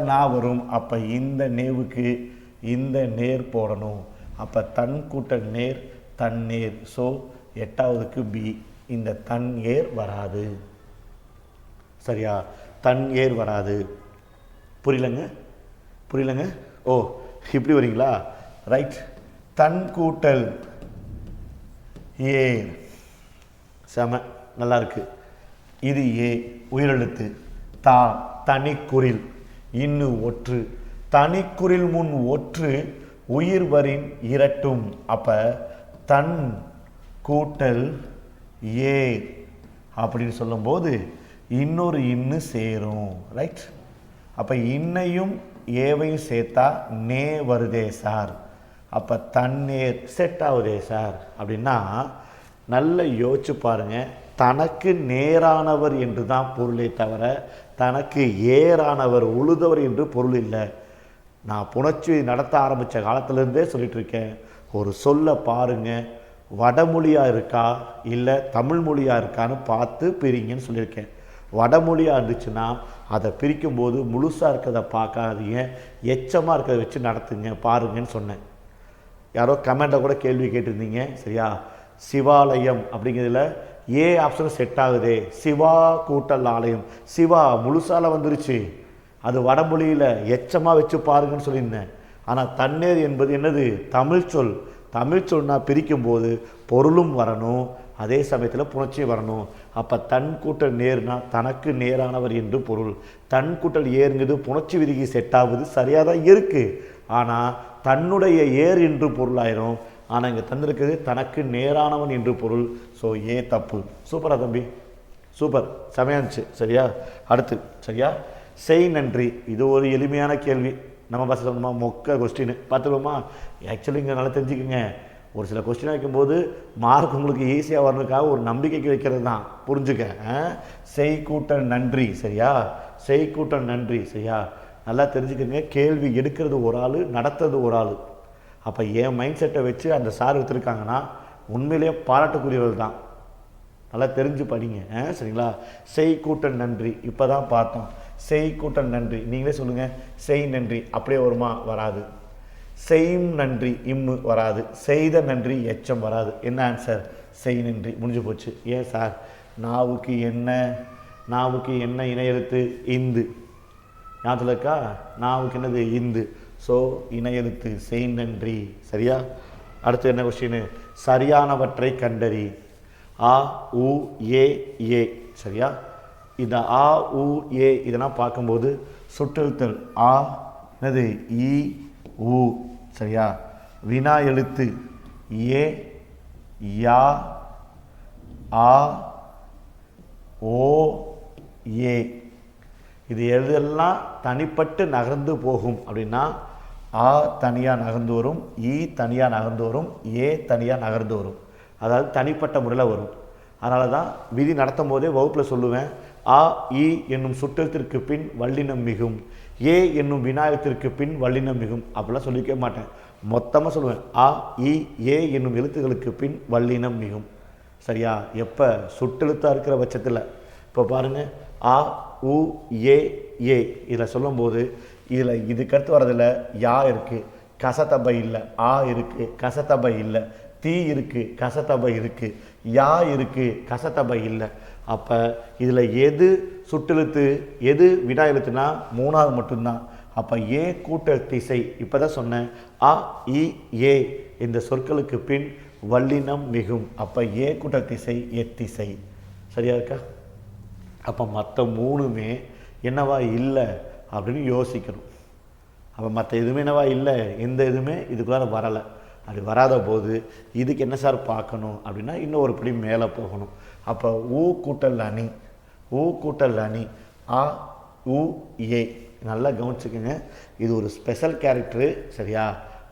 Speaker 1: நா வரும், அப்போ இந்த நேவுக்கு இந்த நேர் போடணும். அப்போ தன் கூட்டல் நேர் தன் நேர். ஸோ 8வதுக்கு பி, இந்த தன் ஏர் வராது. சரியா, தன் ஏர் வராது. புரியலங்க? ஓ இப்படி வரீங்களா? ரைட். தன் கூட்டல் ஏர், செம, நல்லா இருக்கு. இது ஏ உயிரெழுத்து. தா தனிக்குறில், இன்னு ஒற்று, தனிக்குறில் முன் ஒற்று உயிர்வரின் இரட்டும். அப்ப தன் கூட்டல் ஏ அப்படின்னு சொல்லும்போது இன்னொரு இன்னு சேரும். ரைட். அப்போ இன்னையும் ஏவையும் சேர்த்தா நே வருதே சார், அப்போ தன்னேர் செட் ஆகுதே சார் அப்படின்னா நல்ல யோசிச்சு பாருங்க. தனக்கு நேரானவர் என்று தான் பொருளே தவிர தனக்கு ஏறானவர் உழுதவர் என்று பொருள் இல்லை. நான் புணர்ச்சி நடத்த ஆரம்பித்த காலத்திலேருந்தே சொல்லிட்டு இருக்கேன், ஒரு சொல்ல பாருங்க, வடமொழியாக இருக்கா இல்லை தமிழ் மொழியாக இருக்கான்னு பார்த்து பிரிங்கன்னு சொல்லியிருக்கேன். வடமொழியாக இருந்துச்சுன்னா அதை பிரிக்கும்போது முழுசாக இருக்கிறத பார்க்காதீங்க, எச்சமாக இருக்கிறத வச்சு நடத்துங்க பாருங்கன்னு சொன்னேன். யாரோ கமெண்ட்டை கூட கேள்வி கேட்டிருந்தீங்க. சரியா, சிவாலயம் அப்படிங்கிறதுல ஏ ஆப்ஷன் செட் ஆகுதே, சிவா கூட்டல் ஆலயம், சிவா முழுசால வந்துருச்சு, அது வடமொழியில் எச்சமாக வச்சு பாருங்கன்னு சொல்லியிருந்தேன். ஆனால் தன்னேர் என்பது என்னது, தமிழ் சொல். தமிழ் சொன்னா பிரிக்கும்போது பொருளும் வரணும், அதே சமயத்தில் புணர்ச்சியும் வரணும். அப்போ தன் கூட்டல் நேர்னா தனக்கு நேரானவர் என்று பொருள். தன் கூட்டல் ஏறுங்கிறது புணர்ச்சி விதிக்கு செட் ஆகுது, சரியாக தான் இருக்குது. ஆனால் தன்னுடைய ஏர் என்று பொருளாயிரும். ஆனால் இங்கே தந்திருக்குது தனக்கு நேரானவன் என்று பொருள். ஸோ ஏ தப்பு. சூப்பரா தம்பி, சூப்பர், செமையாச்சு. சரியா, அடுத்து சரியா, செய் நன்றி. இது ஒரு எளிமையான கேள்வி, நம்ம பஸ் சொல்லணுமா, மொக்க கொஸ்டின் பார்த்துக்கோமா. ஆக்சுவலி இங்கே நல்லா தெரிஞ்சுக்கோங்க, ஒரு சில கொஸ்டின் வைக்கும்போது மார்க் உங்களுக்கு ஈஸியாக வரணுக்காக ஒரு நம்பிக்கைக்கு வைக்கிறது தான், புரிஞ்சுக்க. செய் கூட்டல் நன்றி. சரியா, செய் கூட்டல் நன்றி. சரியா, நல்லா தெரிஞ்சுக்கோங்க. கேள்வி எடுக்கிறது ஒரு ஆள், நடத்துறது ஒரு ஆள். அப்போ என் மைண்ட் செட்டை வச்சு அந்த சார் எடுத்துருக்காங்கன்னா உண்மையிலேயே பாராட்டுக்குரியவர்கள் தான். நல்லா தெரிஞ்சு படிங்க. சரிங்களா, செய் கூட்டல் நன்றி இப்போ தான் பார்த்தோம். செய் கூட்டல் நன்றி, நீங்களே சொல்லுங்கள். செய் நன்றி அப்படியே வருமா, வராது. செய்யும் நன்றி இம்மு வராது. செய்த நன்றி எச்சம் வராது. என்ன ஆன்சர், செய் நன்றி. முடிஞ்சு போச்சு. ஏன் சார், நாவுக்கு என்ன இணை எழுத்து, இந்து. ஞாபகத்தில் இருக்கா, நாவுக்கு என்னது, இந்து. ஸோ இணை எழுத்து, செய் நன்றி. சரியா, அடுத்து என்ன கொஸ்டின், சரியானவற்றை கண்டறி. ஆ உ ஏ ஏ. சரியா, இந்த ஆ உ ஏ இதெல்லாம் பார்க்கும்போது சுற்றெழுத்தல் ஆ என்னது, இ உ. சரியா, வினா எழுத்து ஏ யா ஆ ஓ ஏ. இது எதெல்லாம் தனிப்பட்டு நகர்ந்து போகும் அப்படின்னா ஆ தனியாக நகர்ந்து வரும், இ தனியாக நகர்ந்து வரும், ஏ தனியாக நகர்ந்து வரும். அதாவது தனிப்பட்ட முறையில் வரும். அதனால தான் விதி நடத்தும் போதே வகுப்பில் சொல்லுவேன், ஆ இ என்னும் சுற்றத்திற்கு பின் வல்லினம் மிகும், ஏ என்னும் வினாயத்திற்கு பின் வல்லினம் மிகும். அப்படிலாம் சொல்லிக்க மாட்டேன், மொத்தமாக சொல்லுவேன். ஆ இ ஏ என்னும் எழுத்துக்களுக்கு பின் வல்லினம் மிகும். சரியா, எப்போ சுட்டெழுத்தாக இருக்கிற பட்சத்தில். இப்போ பாருங்கள், ஆ உ ஏ ஏ இதில் சொல்லும்போது இதில் இதுக்கடுத்து வர்றதில் யா இருக்குது, கசத்தபை இல்லை, ஆ இருக்குது, கசத்தபை இல்லை, தீ இருக்குது, கசத்தபை இருக்குது, யா இருக்குது, கசத்தபை இல்லை. அப்போ இதில் எது சுட்டெழுத்து எது வினா எழுத்துனா மூணாவது மட்டும்தான். அப்போ ஏ கூட்டல் திசை. இப்போ தான் சொன்னேன், அ இ ஏ இந்த சொற்களுக்கு பின் வல்லினம் மிகும். அப்போ ஏ கூட்டல் திசை எத்திசை. சரியா இருக்கா? அப்போ மற்ற மூணுமே என்னவா இல்லை அப்படின்னு யோசிக்கணும். அப்போ மற்ற எதுவுமே என்னவா இல்லை, எந்த இதுவுமே இதுக்குள்ளார வரலை. அப்படி வராத போது இதுக்கு என்ன சார் பார்க்கணும் அப்படின்னா இன்னும் ஒரு படி மேலே போகணும். அப்போ ஊ கூட்டல் அணி, ஊ கூட்டல் அணி ஆ உ ஏ. நல்லா கவனிச்சுக்கோங்க, இது ஒரு ஸ்பெஷல் கேரக்டரு சரியா.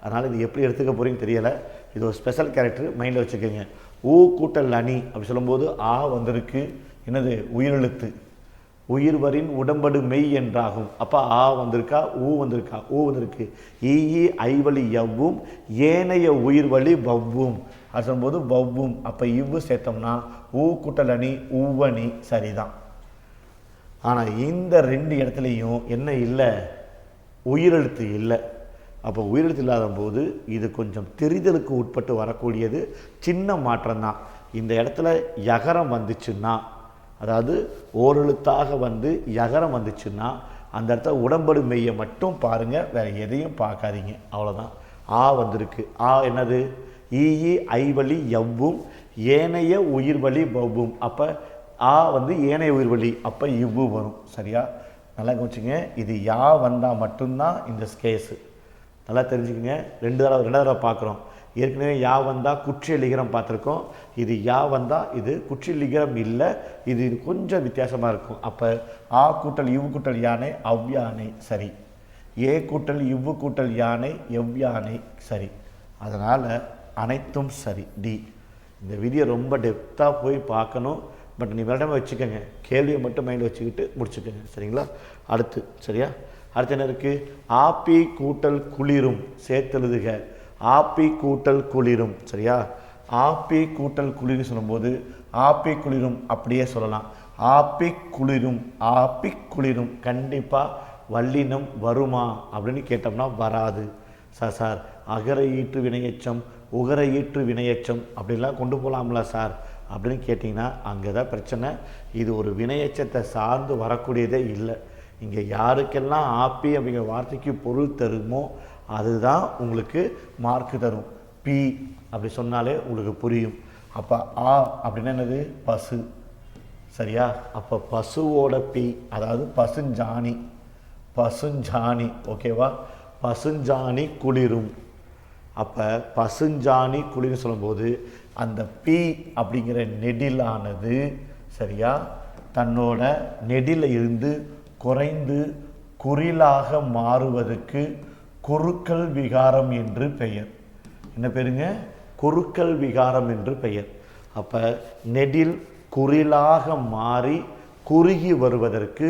Speaker 1: அதனால் இது எப்படி எடுத்துக்க போகிறீங்கன்னு தெரியலை. இது ஒரு ஸ்பெஷல் கேரக்டர், மைண்டில் வச்சுக்கோங்க. ஊ கூட்டல் அணி அப்படி சொல்லும்போது ஆ வந்திருக்கு, என்னது உயிரெழுத்து. உயிர்வரின் உடம்படு மெய் என்றாகும். அப்போ ஆ வந்திருக்கா, ஊ வந்திருக்கா, ஊ வந்திருக்கு. ஈ ஐவழி எவ்வும் ஏனைய உயிர்வழி வவ்வும் அது சொல்லும்போது வவ்வும். அப்போ இவ்வு சேர்த்தோம்னா ஊ கூட்டல் அணி உவ்வணி சரிதான். ஆனால் இந்த 2 இடத்துலையும் என்ன இல்லை, உயிரெழுத்து இல்லை. அப்போ உயிரெழுத்து இல்லாத போது இது கொஞ்சம் தெரிதலுக்கு உட்பட்டு வரக்கூடியது, சின்ன மாற்றம்தான். இந்த இடத்துல யகரம் வந்துச்சுன்னா, அதாவது ஓரெழுத்தாக வந்து யகரம் வந்துச்சுன்னா அந்த இடத்துல உடம்படு மெய்யை மட்டும் பாருங்கள், வேறு எதையும் பார்க்காதீங்க, அவ்வளோதான். ஆ வந்திருக்கு. ஆ என்னது, ஈ ஐவழி எவ்வும் ஏனைய உயிர்வழி வவ்வும். அப்போ ஆ வந்து ஏனைய உயிர்வழி, அப்போ இவ்வு வரும் சரியா. நல்லா கவனிச்சுங்க, இது யா வந்தால் மட்டும்தான் இந்த ஸ்கேஸு. நல்லா தெரிஞ்சுக்கங்க. ரெண்டாவது தடவை பார்க்குறோம். ஏற்கனவே யா வந்தால் குற்றிய லிகரம் பார்த்துருக்கோம். இது யா வந்தால் இது குற்றிய லிகரம் இல்லை, இது கொஞ்சம் வித்தியாசமாக இருக்கும். அப்போ ஆ கூட்டல் இவ்வு கூட்டல் யானை அவ்யானை சரி. ஏ கூட்டல் இவ்வு கூட்டல் யானை எவ்யானை சரி. அதனால் அனைத்தும் சரி, டி. இந்த விதியை ரொம்ப டெப்த்தாக போய் பார்க்கணும். பட் நீ விளடமாக வச்சுக்கோங்க, கேள்வியை மட்டும் மைண்டில் வச்சுக்கிட்டு முடிச்சுக்கோங்க சரிங்களா. அடுத்து சரியா. அடுத்து என்ன இருக்குது, ஆப்பி கூட்டல் குளிரும் சேர்த்தெழுதுக. ஆப்பி கூட்டல் குளிரும் சரியா. ஆப்பி கூட்டல் குளிரும் சொல்லும்போது ஆப்பி குளிரும் அப்படியே சொல்லலாம். ஆப்பி குளிரும், ஆப்பி குளிரும். கண்டிப்பாக வல்லினம் வருமா அப்படின்னு கேட்டோம்னா வராது. சார் அகர ஈற்று வினையச்சம் உகர ஈற்று வினையச்சம் அப்படிலாம் கொண்டு போகலாம்ல சார் அப்படின்னு கேட்டிங்கன்னா அங்கே தான் பிரச்சனை. இது ஒரு வினையச்சத்தை சார்ந்து வரக்கூடியதே இல்லை. இங்கே யாருக்கெல்லாம் ஆப்பி அப்படிங்கிற வார்த்தைக்கு பொருள் தருமோ அதுதான் உங்களுக்கு மார்க்கு தரும். பி அப்படி சொன்னாலே உங்களுக்கு புரியும். அப்போ ஆ அப்படின்னா என்னது, பசு சரியா. அப்போ பசுவோட பி, அதாவது பசுஞ்சாணி, பசுஞ்சாணி ஓகேவா. பசுஞ்சாணி குளிரும். அப்போ பசுஞ்சாணி குளிர்னு சொல்லும்போது அந்த பி அப்படிங்கிற நெடிலானது சரியா தன்னோட நெடில இருந்து குறைந்து குறிலாக மாறுவதற்கு குறுக்கல் விகாரம் என்று பெயர். என்ன பேருங்க, குறுக்கல் விகாரம் என்று பெயர். அப்போ நெடில் குறிலாக மாறி குறுகி வருவதற்கு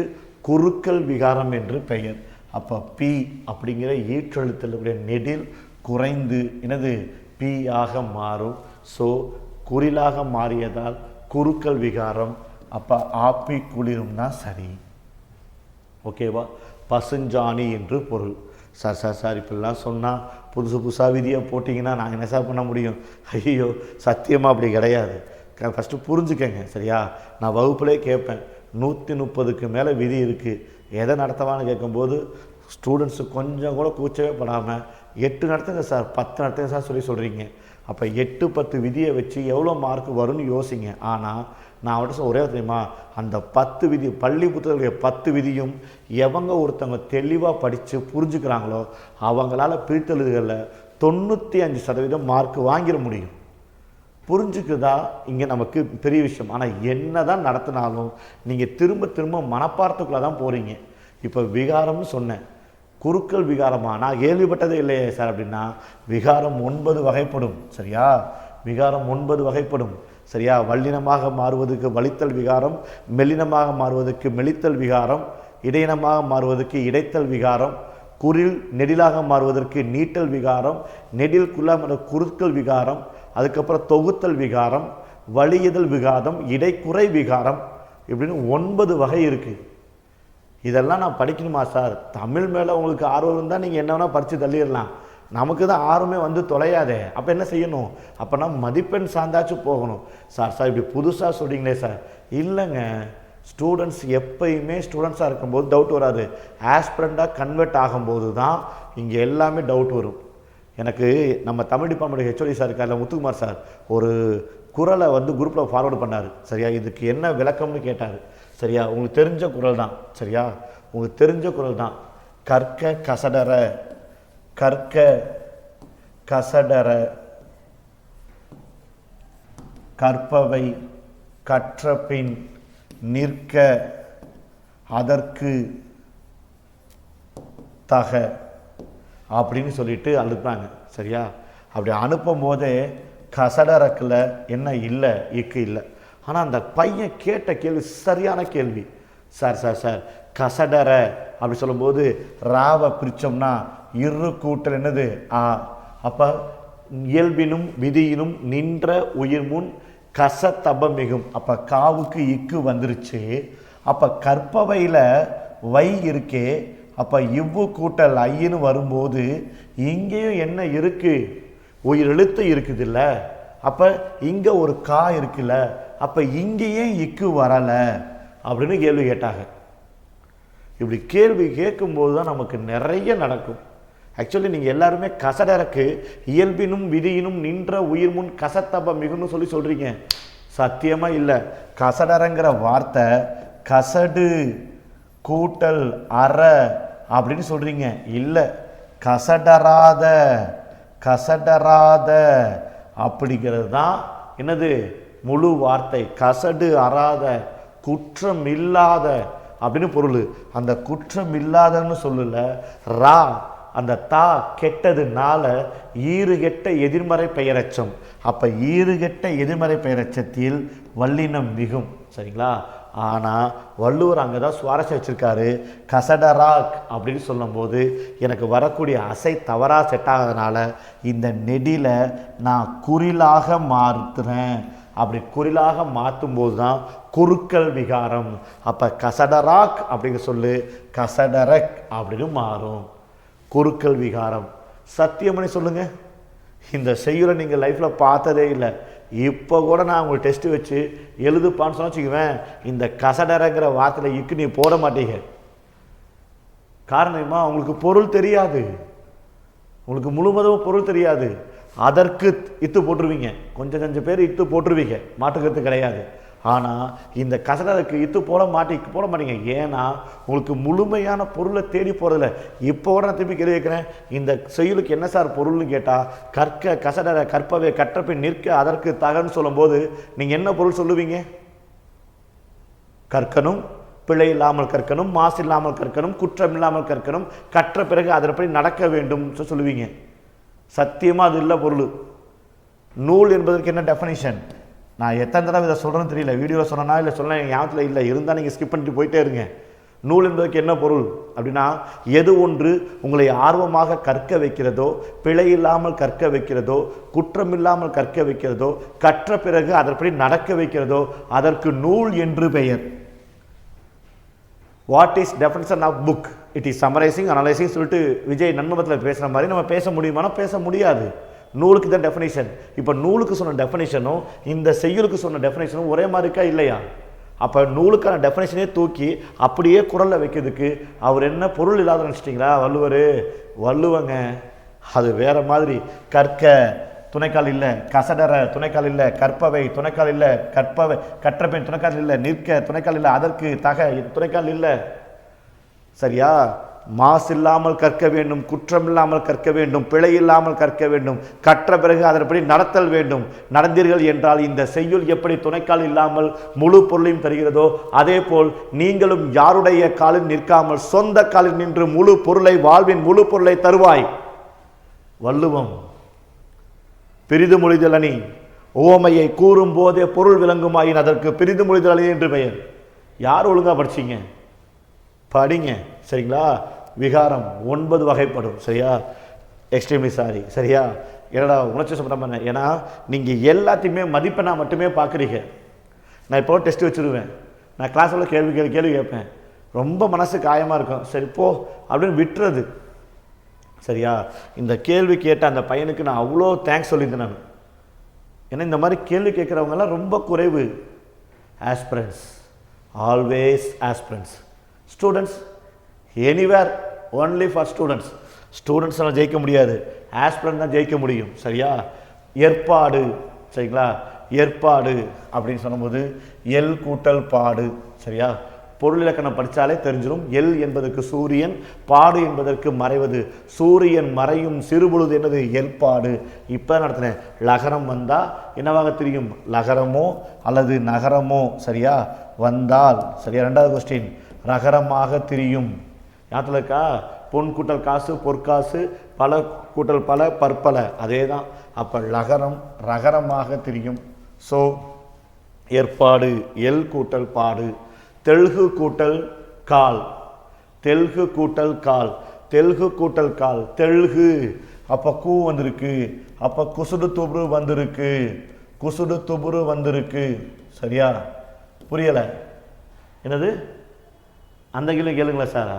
Speaker 1: குறுக்கல் விகாரம் என்று பெயர். அப்போ பி அப்படிங்கிற ஈற்றெழுத்தில் நெடில் குறைந்து என்னது பி ஆக மாறும். ஸோ குறிலாக மாறியதால் குறுக்கல் விகாரம். அப்போ ஆப்பி குளிரும்னா சரி ஓகேவா. பசுஞ்சாணி என்று பொருள். சார் இப்படிலாம் சொன்னால் புதுசாக விதியை போட்டிங்கன்னா நான் என்ன சார் பண்ண முடியும். ஐயோ சத்தியமாக அப்படி கிடையாது. ஃபஸ்ட்டு புரிஞ்சுக்கங்க சரியா. நான் வகுப்புலே கேட்பேன், 130க்கு மேலே விதி இருக்குது, எதை நடத்தவான்னு கேட்கும்போது ஸ்டூடெண்ட்ஸு கொஞ்சம் கூட கூச்சவே படாமல் 8 நடத்துங்க சார், 10 நடத்துங்க சார் சொல்கிறீங்க. அப்போ 8 10 விதியை வச்சு எவ்வளோ மார்க் வரும்னு யோசிங்க. ஆனால் நான் அவர்கிட்ட ஒரே தெரியுமா, அந்த 10 விதி பள்ளி புத்தகங்களுடைய 10 விதியும் எவங்க ஒருத்தவங்க தெளிவாக படித்து புரிஞ்சுக்கிறாங்களோ அவங்களால பிரித்தெழுதுகளில் 95% மார்க் வாங்கிட முடியும். புரிஞ்சுக்குதா இங்கே நமக்கு பெரிய விஷயம். ஆனால் என்ன தான் நடத்தினாலும் நீங்கள் திரும்ப திரும்ப மனப்பார்த்துக்குள்ளே தான் போகிறீங்க. இப்போ விகாரம்னு சொன்னேன், குறுக்கல் விகாரமா நான் கேள்விப்பட்டதே இல்லையே சார் அப்படின்னா, விகாரம் 9 வகைப்படும் சரியா. விகாரம் 9 வகைப்படும் சரியா. வல்லினமாக மாறுவதற்கு வலித்தல் விகாரம், மெல்லினமாக மாறுவதற்கு மெலித்தல் விகாரம், இடையினமாக மாறுவதற்கு இடைத்தல் விகாரம், குறில் நெடிலாக மாறுவதற்கு நீட்டல் விகாரம், நெடில் குள்ளாக குறுக்கல் விகாரம், அதுக்கப்புறம் தொகுத்தல் விகாரம், வலியுதல் விகாரம், இடைக்குறை விகாரம், இப்படின்னு 9 வகை இருக்குது. இதெல்லாம் நான் படிக்கணுமா சார்? தமிழ் மேலே உங்களுக்கு ஆர்வம் இருந்தால் நீங்கள் என்ன வேணால் படித்து தள்ளிடலாம். நமக்கு தான் ஆர்வமே வந்து தொலையாதே. அப்போ என்ன செய்யணும், அப்போனா மதிப்பெண் சார்ந்தாச்சும் போகணும். சார் இப்படி புதுசாக சொல்கிறீங்களே சார். இல்லைங்க, ஸ்டூடெண்ட்ஸ் எப்பயுமே ஸ்டூடெண்ட்ஸாக இருக்கும்போது டவுட் வராது. ஆஸ்பிரண்டாக கன்வெர்ட் ஆகும்போது தான் இங்கே எல்லாமே டவுட் வரும். எனக்கு நம்ம தமிழ் டிபார்ட்மெண்ட் ஹெச்ஓடி சார் இருக்கார் முத்துக்குமார் சார் ஒரு குறளை வந்து குரூப்பில் ஃபார்வர்டு பண்ணார் சரியா. இதுக்கு என்ன விளக்கம்னு கேட்டார் சரியா. உங்களுக்கு தெரிஞ்ச குறள் தான் சரியா, உங்களுக்கு தெரிஞ்ச குறள் தான். கற்க கசடர, கற்க கசடர, கற்பவை கற்றபின் நிற்க அதற்கு தக அப்படின்னு சொல்லிட்டு அனுப்புறாங்க. சரியா? அப்படி அனுப்பும் போதே கசடரக்கில் என்ன இல்லை, இக்கு இல்லை. ஆனால் அந்த பையன் கேட்ட கேள்வி சரியான கேள்வி. சார் சார் சார் கசடர அப்படி சொல்லும்போது ராவை பிரித்தோம்னா இரு கூட்டல் என்னது ஆ. அப்போ இயல்பினும் விதியினும் நின்ற உயிர் முன் கசத்தப மிகும். அப்போ காவுக்கு இக்கு வந்துருச்சு. அப்போ கற்பவையில் வை இருக்கே. அப்போ இவ்வு கூட்டல் ஐன்னு வரும்போது இங்கேயும் என்ன இருக்கு, உயிர் எழுத்து இருக்குது இல்லை. அப்போ இங்கே ஒரு கா இருக்குல்ல, அப்போ இங்கேயே இக்கு வரலை அப்படின்னு கேள்வி கேட்டாங்க. இப்படி கேள்வி கேட்கும்போது தான் நமக்கு நிறைய நடக்கும். ஆக்சுவலி நீங்கள் எல்லாருமே கசடரக்கு இயல்பினும் விதியினும் நின்ற உயிர் முன் கசத்தப மிகுன்னு சொல்லி சொல்கிறீங்க. சத்தியமாக இல்லை. கசடரங்கிற வார்த்தை கசடு கூட்டல் அற அப்படின்னு சொல்கிறீங்க. இல்லை, கசடராத கசடராத அப்படிங்கிறது தான் என்னது முழு வார்த்தை. கசடு அறாத குற்றம் இல்லாத அப்படின்னு பொருள். அந்த குற்றம் இல்லாதன்னு சொல்லல, ரா அந்த தா கெட்டதுனால ஈறுகெட்ட எதிர்மறை பெயரச்சம். அப்போ ஈறுகெட்ட எதிர்மறை பெயரச்சத்தில் வல்லினம் மிகும். சரிங்களா? ஆனால் வள்ளுவர் அங்கே தான் சுவாரஸ்யம் வச்சுருக்காரு. கசடராக் அப்படின்னு சொல்லும்போது எனக்கு வரக்கூடிய அசை தவறாக செட் ஆகாதனால இந்த நெடில நான் குறிலாக மாற்றுறேன். அப்படி குறிலாக மாற்றும் போது தான் குறுக்கல் விகாரம். அப்போ கசடராக் அப்படிங்கிற சொல்லு கசடரக் அப்படின்னு மாறும். குறுக்கல் விகாரம். சத்தியமணி சொல்லுங்கள், இந்த செய்யுளை நீங்கள் லைஃப்பில் பார்த்ததே இல்லை. இப்போ கூட நான் உங்களுக்கு டெஸ்ட்டு வச்சு எழுதுப்பான்னு சொன்னா வச்சுக்குவேன், இந்த கசடரங்கிற வார்த்தையில் இக்கு நீ போட மாட்டீங்க. காரணமா உங்களுக்கு பொருள் தெரியாது, உங்களுக்கு முழுவதும் பொருள் தெரியாது. அதற்கு இத்து போட்டுருவீங்க, கொஞ்சம் பேர் இத்து போட்டுருவீங்க, மாற்றுக்கிறது கிடையாது. ஆனால் இந்த கசடருக்கு இத்து போட மாட்டீங்க. ஏன்னா உங்களுக்கு முழுமையான பொருளை தேடி போகிறதில்ல. இப்போ கூட நான் திருப்பி கேள்வி கேட்குறேன், இந்த செயலுக்கு என்ன சார் பொருள்னு கேட்டால் கற்க கசடர கற்பவை கற்றப்பின் நிற்க அதற்கு தகன்னு சொல்லும்போது நீங்கள் என்ன பொருள் சொல்லுவீங்க? கற்கணும், பிழை இல்லாமல் கற்கணும், மாசு இல்லாமல் கற்கணும், குற்றம் இல்லாமல் கற்கணும், கற்ற பிறகு அதன்படி நடக்க வேண்டும் சொல்லுவீங்க. சத்தியமாக அது இல்லை பொருள். நூல் என்பதற்கு என்ன டெஃபனிஷன்? நான் எத்தனை தடவை இதை சொல்கிறேன்னு தெரியல, வீடியோவில் சொன்னேன்னா இல்லை சொல்ல என் ஞாபகத்தில் இல்லை, இருந்தால் நீங்கள் ஸ்கிப் பண்ணிட்டு போயிட்டே இருங்க. நூல் என்பதற்கு என்ன பொருள் அப்படின்னா, எது ஒன்று உங்களை ஆர்வமாக கற்க வைக்கிறதோ, பிழை இல்லாமல் கற்க வைக்கிறதோ, குற்றம் இல்லாமல் கற்க வைக்கிறதோ, கற்ற பிறகு அதன்படி நடக்க வைக்கிறதோ அதற்கு நூல் என்று பெயர். What is definition of book? It is summarising analysing சொல்லிட்டு விஜய் நன்மத்தில் பேசுகிற மாதிரி நம்ம பேச முடியுமானா பேச முடியாது. நூலுக்கு தான் டெஃபினேஷன். இப்போ நூலுக்கு சொன்ன டெஃபினேஷனும் இந்த செய்யுளுக்கு சொன்ன டெஃபினேஷனும் ஒரே மாதிரி இருக்கா இல்லையா? அப்போ நூலுக்கான டெஃபினேஷனே தூக்கி அப்படியே குரலில் வைக்கிறதுக்கு அவர் என்ன பொருள் இல்லாத நினச்சிட்டிங்களா? வள்ளுவங்க அது வேற மாதிரி. கற்க துணைக்கால் இல்லை, கசடர துணைக்கால் இல்லை, கற்பவை துணைக்கால் இல்லை, கற்பவை கற்றபின் துணைக்கால் இல்லை, நிற்க துணைக்கால் இல்லை, அதற்கு தக துணைக்கால் இல்லை. சரியா? மாசு இல்லாமல் கற்க வேண்டும், குற்றம் இல்லாமல் கற்க வேண்டும், பிழை இல்லாமல் கற்க வேண்டும், கற்ற பிறகு அதன்படி நடத்தல் வேண்டும். நடந்தீர்கள் என்றால் இந்த செய்யுள் எப்படி துணைக்கால் இல்லாமல் முழு பொருளையும் தருகிறதோ அதே போல் நீங்களும் யாருடைய காலில் நிற்காமல் சொந்த காலில் நின்று முழு பொருளை, வாழ்வின் முழு பொருளை தருவாய். வள்ளுவம். பிரிது மொழிதல் அணி. ஓமையை கூறும் போதே பொருள் விளங்குமாயின் அதற்கு பிரிது மொழிதல் அணி என்று பெயர். யார் ஒழுங்கா படிச்சீங்க? படிங்க. சரிங்களா? விகாரம் 9 வகைப்படும். சரியா? Extremely sorry. சரியா? என்னடா உணர்ச்சி சம்பந்தமான, ஏன்னா நீங்கள் எல்லாத்தையுமே மதிப்பெண்ணா மட்டுமே பார்க்குறீங்க. நான் இப்போ டெஸ்ட் வச்சுருவேன், நான் கிளாஸில் கேள்வி கேட்பேன், ரொம்ப மனசு காயமாக இருக்கும், சரி போ அப்படின்னு விட்டுறது. சரியா? இந்த கேள்வி கேட்ட அந்த பையனுக்கு நான் அவ்வளோ தேங்க்ஸ் சொல்லியிருந்தேன் நான். ஏன்னா இந்த மாதிரி கேள்வி கேட்குறவங்கெல்லாம் ரொம்ப குறைவு. Aspirants, always aspirants. Students anywhere, only for students. ஸ்டூடெண்ட்ஸ்லாம் ஜெயிக்க முடியாது, ஆஸ்பிரண்ட் தான் ஜெயிக்க முடியும். சரியா? ஏற்பாடு. சரிங்களா? ஏற்பாடு அப்படின்னு சொல்லும்போது எல் கூட்டல் பாடு. சரியா? பொருள் இலக்கணம் படித்தாலே தெரிஞ்சிடும். எல் என்பதற்கு சூரியன், பாடு என்பதற்கு மறைவது. சூரியன் மறையும் சிறுபொழுது என்னது? எல்பாடு. இப்போ நடத்தினேன். லகரம் வந்தால் என்னவாக தெரியும்? லகரமோ அல்லது நகரமோ சரியா வந்தால் சரியா. ரெண்டாவது கொஸ்டின் ரகரமாக திரியும். யாத்துல இருக்கா? பொன் கூட்டல் காசு பொற்காசு, பல கூட்டல் பல பற்பல, அதே தான். அப்போ லகரம் ரகரமாக திரியும். ஸோ ஏற்பாடு எல் கூட்டல் பாடு. தெல்கு கூட்டல் கால், தெல்கு கூட்டல் கால், தெல்கு கூட்டல் கால் தெல்கு. அப்போ கூ வந்திருக்கு. அப்போ குசுடு துபுரு வந்திருக்கு, குசுடு துபுரு வந்திருக்கு சரியா. புரியலை? என்னது? அந்த கிலோ கேளுங்களா சாரா?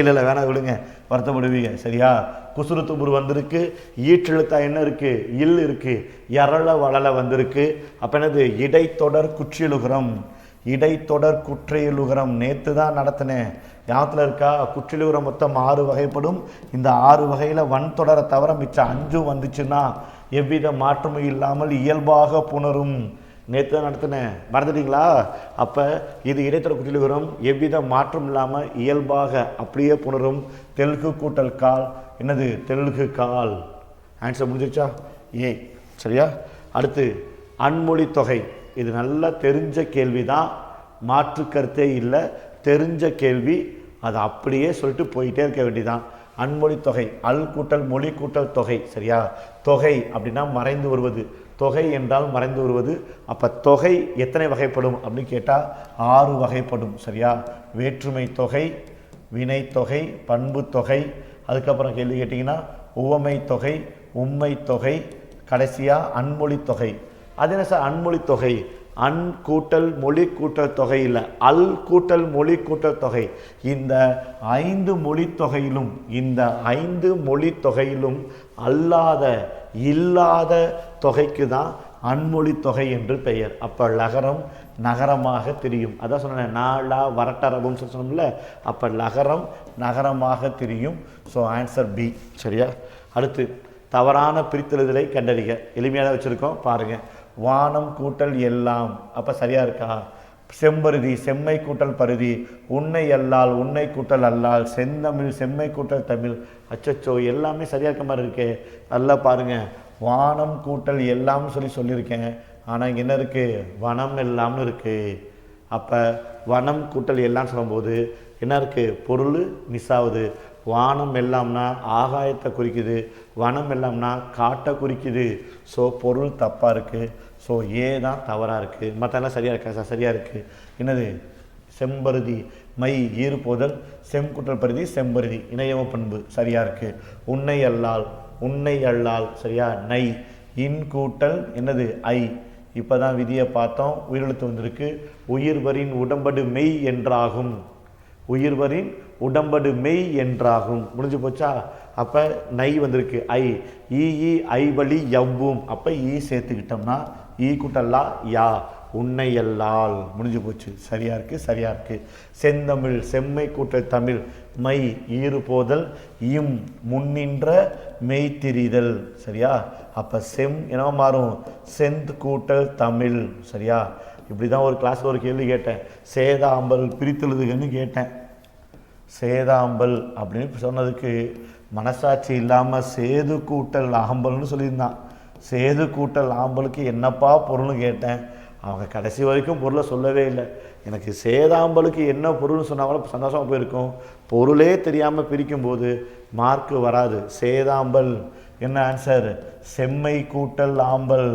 Speaker 1: இல்லை வேணாம் விடுங்க, வருத்தப்படுவீங்க சரியா. குசுறு துபுரு வந்திருக்கு. ஈற்றெழுத்தா என்ன இருக்கு? இல் இருக்கு. எரள வளல வந்திருக்கு. அப்போ என்னது? இடைத்தொடர் குற்றியலுகரம், இடைத்தொடர் குற்றியலுகரம். நேற்று தான் நடத்தினேன். ஞாபகத்தில் இருக்கா? குற்றியலுகரம் மொத்தம் 6 வகைப்படும். இந்த 6 வகையில் வன்தொடரை தவிர மிச்சம் 5 வந்துச்சுன்னா எவ்வித மாற்றமும் இல்லாமல் இயல்பாக புணரும். நேற்று தான் நடத்தினேன், மறந்துட்டீங்களா? அப்போ இது இடைத்தொடர் குற்றியலுகரம், எவ்வித மாற்றம் இல்லாமல் இயல்பாக அப்படியே புணரும். தெலுங்கு கூட்டல் கால் என்னது? தெலுங்கு கால். ஆன்சர் முடிஞ்சிருச்சா? ஏ சரியா. அடுத்து அன்மொழி தொகை. இது நல்லா தெரிஞ்ச கேள்வி தான், மாற்று கருத்தே இல்லை. தெரிஞ்ச கேள்வி, அதை அப்படியே சொல்லிட்டு போயிட்டே இருக்க வேண்டியதான். அன்மொழி தொகை அல் கூட்டல் மொழி கூட்டல் தொகை சரியா. தொகை அப்படின்னா மறைந்து வருவது, தொகை என்றால் மறைந்து வருவது. அப்போ தொகை எத்தனை வகைப்படும் அப்படின்னு கேட்டால் 6 வகைப்படும் சரியா. வேற்றுமை தொகை, வினை தொகை, பண்பு தொகை, அதுக்கப்புறம் கேள்வி கேட்டிங்கன்னா உவமை தொகை, உண்மை தொகை, கடைசியாக அன்மொழி தொகை. அது என்ன சார் அன்மொழி தொகை? அன் கூட்டல் மொழி கூட்டல் தொகை இல்லை, அல் கூட்டல் மொழி கூட்டல் தொகை. இந்த 5 மொழி தொகையிலும், இந்த 5 மொழி தொகையிலும் அல்லாத இல்லாத தொகைக்கு தான் அன்மொழி தொகை என்று பெயர். அப்போ லகரம் நகரமாக தெரியும். அதான் சொன்னேன், நாளா வரட்டரபுன்னு சொன்னோம்ல. அப்போ லகரம் நகரமாக தெரியும். ஸோ ஆன்சர் பி சரியா. அடுத்து தவறான பிரித்தெழுதலை கண்டறிக. எளிமையாக வச்சுருக்கோம் பாருங்கள். வானம் கூட்டல் எல்லாம், அப்போ சரியாக இருக்கா? செம்பருதி செம்மை கூட்டல் பருதி, உன்னை அல்லால் உன்னை கூட்டல் அல்லால், செந்தமிழ் செம்மை கூட்டல் தமிழ். அச்சச்சோ எல்லாமே சரியாக இருக்க மாதிரி இருக்கே. நல்லா பாருங்கள், வானம் கூட்டல் எல்லாம்னு சொல்லியிருக்கேன். ஆனால் இங்கே என்ன இருக்குது? வனம் எல்லாம்னு இருக்குது. அப்போ வனம் கூட்டல் எல்லாம் சொல்லும்போது என்ன இருக்குது? பொருள் மிஸ் ஆகுது. வானம் எல்லாம்னா ஆகாயத்தை குறிக்குது, வனம் எல்லாம்னா காட்டை குறிக்குது. ஸோ பொருள் தப்பாக இருக்குது. ஸோ ஏ தான் தவறாக இருக்குது. மற்றெல்லாம் சரியாக இருக்கா சார்? சரியாக இருக்குது. என்னது? செம்பருதி மை ஈறு போதல், செம்குற்றல் பருதி செம்பருதி இணையம பண்பு சரியாக இருக்குது. உன்னை அல்லால் உன்னை அல்லால் சரியா. நை இன் கூட்டல் என்னது? ஐ. இப்போ தான் விதியை பார்த்தோம். உயிரெழுத்து வந்திருக்கு. உயிர்வரின் உடம்படு மெய் என்றாகும், உயிர்வரின் உடம்படு மெய் என்றாகும். முடிஞ்சு போச்சா? அப்போ நை வந்திருக்கு. ஐ ஈ ஐ வழி எவ்வும். அப்போ ஈ சேர்த்துக்கிட்டோம்னா ஈ கூட்டல்லா யா, உன்னை எல்லால். முடிஞ்சு போச்சு. சரியாக இருக்குது, சரியாக இருக்குது. செந்தமிழ் செம்மை கூட்டல் தமிழ், மை ஈறு போதல், இம் முன்னின்ற மெய்த்திரிதல் சரியா. அப்போ செம் என்ன மாறும்? செந்த் கூட்டல் தமிழ் சரியா. இப்படி தான் ஒரு கிளாஸில் ஒரு கேள்வி கேட்டேன். சேதாம்பல் பிரித்தெழுதுகன்னு கேட்டேன். சேதாம்பல் அப்படின்னு சொன்னதுக்கு மனசாட்சி இல்லாமல் சேது கூட்டல் ஆம்பல்னு சொல்லியிருந்தான். சேது கூட்டல் ஆம்பலுக்கு என்னப்பா பொருள்னு கேட்டேன். அவங்க கடைசி வரைக்கும் பொருளை சொல்லவே இல்லை. எனக்கு சேதாம்பலுக்கு என்ன பொருள்னு சொன்னாலும் சந்தோஷமாக போயிருக்கும். பொருளே தெரியாமல் பிரிக்கும்போது மார்க்கு வராது. சேதாம்பல் என்ன ஆன்சர்? செம்மை கூட்டல் ஆம்பல்.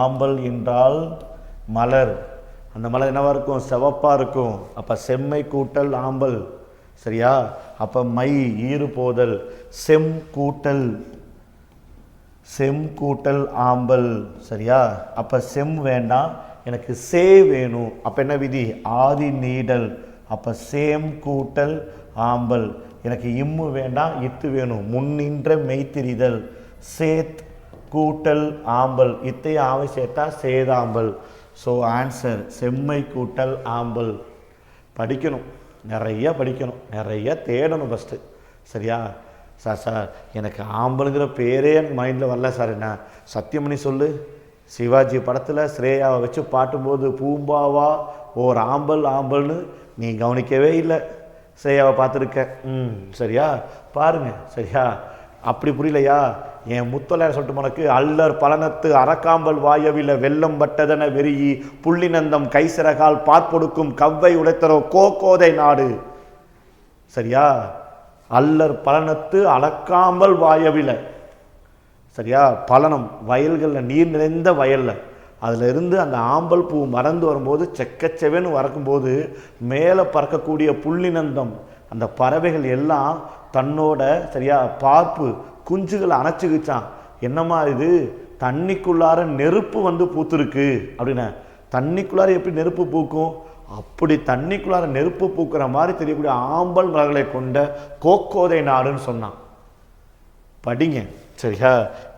Speaker 1: ஆம்பல் என்றால் மலர். அந்த மலர் என்னவாக இருக்கும்? சிவப்பாக இருக்கும். அப்போ செம்மை கூட்டல் ஆம்பல் சரியா. அப்போ மை ஈறு போதல், செம் கூட்டல் செம் கூட்டல் ஆம்பல் சரியா. அப்போ செம் வேண்டாம், எனக்கு சே வேணும். அப்போ என்ன விதி? ஆதி நீடல். அப்போ சேம் கூட்டல் ஆம்பல். எனக்கு இம்மு வேண்டாம், இத்து வேணும். முன்னின்ற மெய்த்திரிதல். சேத் கூட்டல் ஆம்பல், இத்தையும் ஆவை சேர்த்தா சேதாம்பல். ஸோ ஆன்சர் செம்மை கூட்டல் ஆம்பல். படிக்கணும், நிறைய படிக்கணும், நிறைய தேடணும் ஃபஸ்ட்டு சரியா. சார் எனக்கு ஆம்பலுங்கிற பேரே எனக்கு மைண்டில் வரல சார். என்ன சத்தியம் பண்ணி சொல்லு, சிவாஜி படத்தில் ஸ்ரேயாவை வச்சு பாட்டும்போது பூம்பாவா ஓர் ஆம்பல் ஆம்பல்னு நீ கவனிக்கவே இல்லை. ஸ்ரேயாவை பார்த்துருக்க. சரியா, பாருங்க. சரியா, அப்படி புரியலையா? என் முத்தொலையார் சொல்லிட்டு உனக்கு அல்லர் பலனத்து அரக்காம்பல் வாயவில வெள்ளம் பட்டதன வெறியி புள்ளினந்தம் கைசிறகால் பார்ப்பொடுக்கும் கவ்வை உடைத்தரோ கோதை நாடு. சரியா, அல்லர் பலனத்து அளக்காம்பல் வாயவில. சரியா, பலனம் வயல்களில் நீர் நிறைந்த வயலில் அதில் இருந்து அந்த ஆம்பல் பூ மறந்து வரும்போது செக்கச்செவன்னு வரக்கும்போது மேலே பறக்கக்கூடிய புள்ளினந்தம் அந்த பறவைகள் எல்லாம் தன்னோட சரியா பார்ப்பு குஞ்சுகளை அணைச்சிக்கிச்சான். என்னம்மா இது, தண்ணிக்குள்ளார நெருப்பு வந்து பூத்துருக்கு அப்படின்னா. தண்ணிக்குள்ளார எப்படி நெருப்பு பூக்கும்? அப்படி தண்ணிக்குள்ளார நெருப்பு பூக்கிற மாதிரி தெரியக்கூடிய ஆம்பல் மலர்களை கொண்ட கோதை நாடுன்னு சொன்னான். படிங்க. சரியா,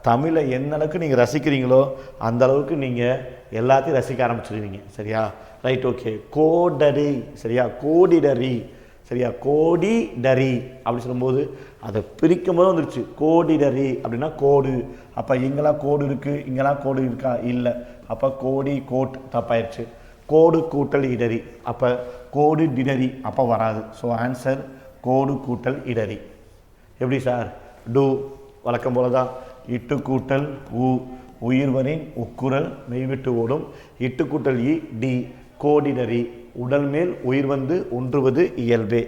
Speaker 1: தமிழை எந்த அளவுக்கு நீங்கள் ரசிக்கிறீங்களோ அந்த அளவுக்கு நீங்கள் எல்லாத்தையும் ரசிக்க ஆரம்பிச்சிருவீங்க. சரியா, ரைட், ஓகே. கோடரி. சரியா, கோடிடரி. சரியா, கோடிடரி அப்படி சொல்லும்போது அதை பிரிக்கும் போது வந்துருச்சு கோடிடரி அப்படின்னா கோடு. அப்போ இங்கெல்லாம் கோடு இருக்குது, இங்கெல்லாம் கோடு இருக்கா? இல்லை. அப்போ கோடி கோட் தப்பாயிடுச்சு. கோடு கூட்டல் இடரி. அப்போ கோடு டிடரி அப்போ வராது. ஸோ ஆன்சர் கோடு கூட்டல் இடரி. எப்படி சார்? டூ வழக்கம் போல தான். இட்டு கூட்டல் உயிர்வரின் உக்குரல் மெய்விட்டு ஓடும். இட்டு கூட்டல் டி கோடிடரி. உடல் மேல் உயிர் வந்து ஒன்றுவது இயல்பே.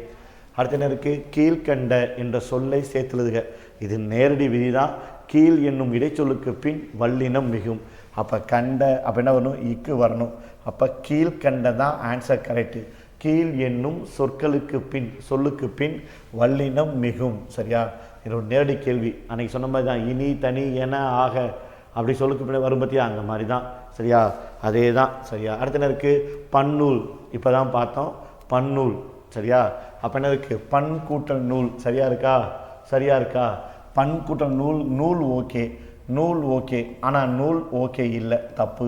Speaker 1: அடுத்த என்ன இருக்கு? கீழ்கண்ட என்ற சொல்லை சேர்த்துழுதுக. இது நேரடி விதிதான். கீழ் என்னும் இடைச்சொல்லுக்கு பின் வல்லினம் மிகும். அப்போ கண்ட அப்போ என்ன வரணும்? இக்கு வரணும். அப்போ கீழ்கண்ட தான் ஆன்சர் கரெக்டு. கீழ் என்னும் சொற்களுக்கு பின் சொல்லுக்கு பின் வல்லினம் மிகும். சரியா, இது ஒரு நேரடி கேள்வி. அன்னைக்கு சொன்ன மாதிரி தான். இனி தனி என ஆக அப்படி சொல்லுக்கு பின்னாடி வரும் பற்றியா? அந்த மாதிரி தான். சரியா, அதே தான். சரியா, அடுத்த என்ன இருக்குது? பன்னூல். இப்போ தான் பார்த்தோம் பன்னூல். சரியா, அப்போ என்ன இருக்குது? பண் கூட்டல் நூல். சரியா இருக்கா? சரியா இருக்கா? பண் கூட்டல் நூல். நூல் ஓகே, நூல் ஓகே. ஆனால் நூல் ஓகே இல்லை, தப்பு.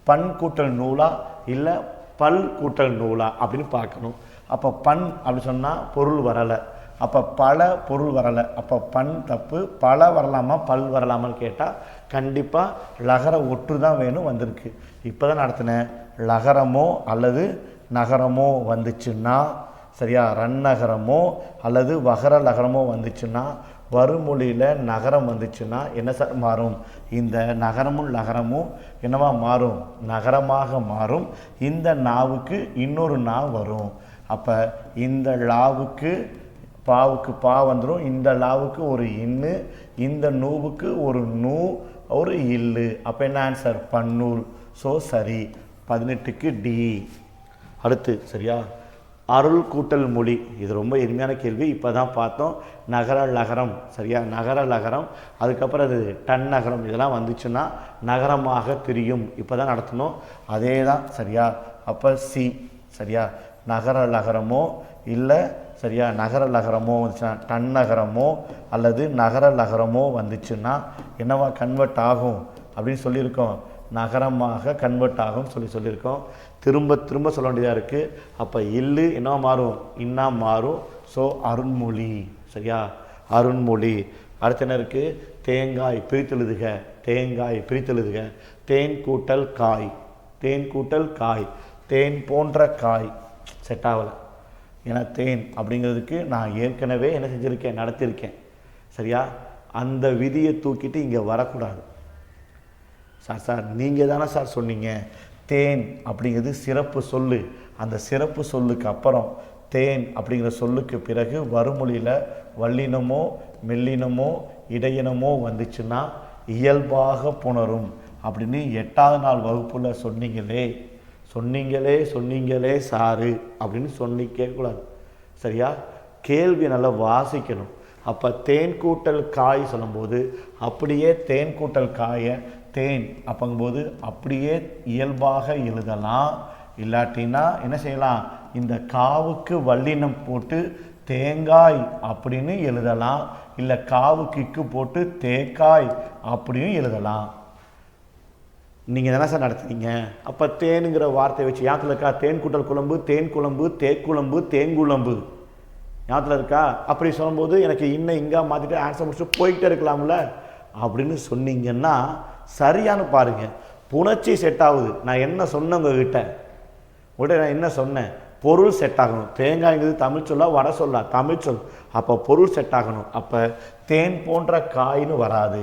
Speaker 1: பண் கூட்டல் நூலா இல்லை பல் கூட்டல் நூலா அப்படின்னு பார்க்கணும். அப்போ பண் அப்படி சொன்னால் பொருள் வரலை. அப்போ பல பொருள் வரலை. அப்போ பண் தப்பு. பல வரலாமா பல் வரலாமான்னு கேட்டால் கண்டிப்பாக லகர ஒற்று தான் வேணும், வந்திருக்கு. இப்போ தான் நடத்தினேன். லகரமோ அல்லது நகரமோ வந்துச்சுன்னா சரியா, ரன்னகரமோ அல்லது வகர லகரமோ வந்துச்சுன்னா, வருமொழியில் நகரம் வந்துச்சுன்னா என்ன சார் மாறும்? இந்த நகரமும் நகரமும் என்னவா மாறும்? நகரமாக மாறும். இந்த நாவுக்கு இன்னொரு நா வரும். அப்போ இந்த லாவுக்கு பாவுக்கு பா வந்துடும். இந்த லாவுக்கு ஒரு இன்னு, இந்த நூவுக்கு ஒரு நூ, ஒரு இல்லு. அப்போ என்ன ஆன்சர்? பன்னூல். ஸோ சரி, 18க்கு டி. அடுத்து சரியா, அருள் கூட்டல் மொழி. இது ரொம்ப எளிமையான கேள்வி. இப்போ தான் பார்த்தோம். நகர லகரம். சரியா, நகர லகரம். அதுக்கப்புறம் அது டன் நகரம். இதெல்லாம் வந்துச்சுன்னா நகரமாக தெரியும். இப்போ தான் நடத்தணும். அதே தான். சரியா, அப்போ சி. சரியா, நகர லகரமோ இல்லை சரியா நகர லகரமோ வந்துச்சுன்னா டன் நகரமோ அல்லது நகர லகரமோ வந்துச்சுன்னா என்னவா கன்வெர்ட் ஆகும் அப்படின்னு சொல்லியிருக்கோம்? நகரமாக கன்வெர்ட் ஆகும் சொல்லியிருக்கோம். திரும்ப திரும்ப சொல்ல வேண்டியதாக இருக்குது. அப்போ இல்லு என்ன மாறும்? இன்னா மாறும். ஸோ அருண்மொழி. சரியா, அருண்மொழி. அடுத்து என்ன இருக்குது? தேங்காய் பிரித்தெழுதுக. தேங்காய் பிரித்தெழுதுக. தேன் கூட்டல் காய். தேன் கூட்டல் காய். தேன் போன்ற காய் செட் ஆகலை. ஏன்னா தேன் அப்படிங்கிறதுக்கு நான் ஏற்கனவே என்ன செஞ்சுருக்கேன்? நடத்தியிருக்கேன். சரியா, அந்த விதியை தூக்கிட்டு இங்கே வரக்கூடாது. சார் நீங்கள் தானே சார் சொன்னீங்க தேன் அப்படிங்கிறது சிறப்பு சொல்லு. அந்த சிறப்பு சொல்லுக்கு அப்புறம் தேன் அப்படிங்கிற சொல்லுக்கு பிறகு வருமொழியில் வல்லினமோ மெல்லினமோ இடையினமோ வந்துச்சுன்னா இயல்பாக புணரும் அப்படின்னு 8வது நாள் வகுப்புல சொன்னீங்களே சாரு அப்படின்னு கேட்கக்கூடாது. சரியா, கேள்வி நல்லா வாசிக்கணும். அப்போ தேன் கூட்டல் காய் சொல்லும்போது அப்படியே தேன் கூட்டல் காயை தேன் அப்பங்கும்போது அப்படியே இயல்பாக எழுதலாம். இல்லாட்டினா என்ன செய்யலாம்? இந்த காவுக்கு வல்லினம் போட்டு தேங்காய் அப்படின்னு எழுதலாம். இல்லை காவுக்கு இக்கு போட்டு தேக்காய் அப்படின்னு எழுதலாம். நீங்கள் தானே சார் நடத்துறீங்க. அப்போ தேனுங்கிற வார்த்தையை வச்சு ஞாபகத்தில் இருக்கா? தேன் கூட்டல் குழம்பு, தேன் குழம்பு, தேக்குழம்பு, தேங்குழம்பு ஞாபகத்தில் இருக்கா? அப்படி சொல்லும்போது எனக்கு இன்னும் இங்கே மாற்றிட்டு ஆன்சர் முடிச்சுட்டு போய்கிட்டே இருக்கலாம்ல அப்படின்னு சொன்னீங்கன்னா சரியானு பாருங்கள். புணர்ச்சி செட் ஆகுது. நான் என்ன சொன்னேன் உங்ககிட்ட நான் என்ன சொன்னேன்? பொருள் செட் ஆகணும். தேங்காய்ங்கிறது தமிழ் சொல்லா வட சொல்லா? தமிழ் சொல். அப்போ பொருள் செட் ஆகணும். அப்போ தேன் போன்ற காய்னு வராது,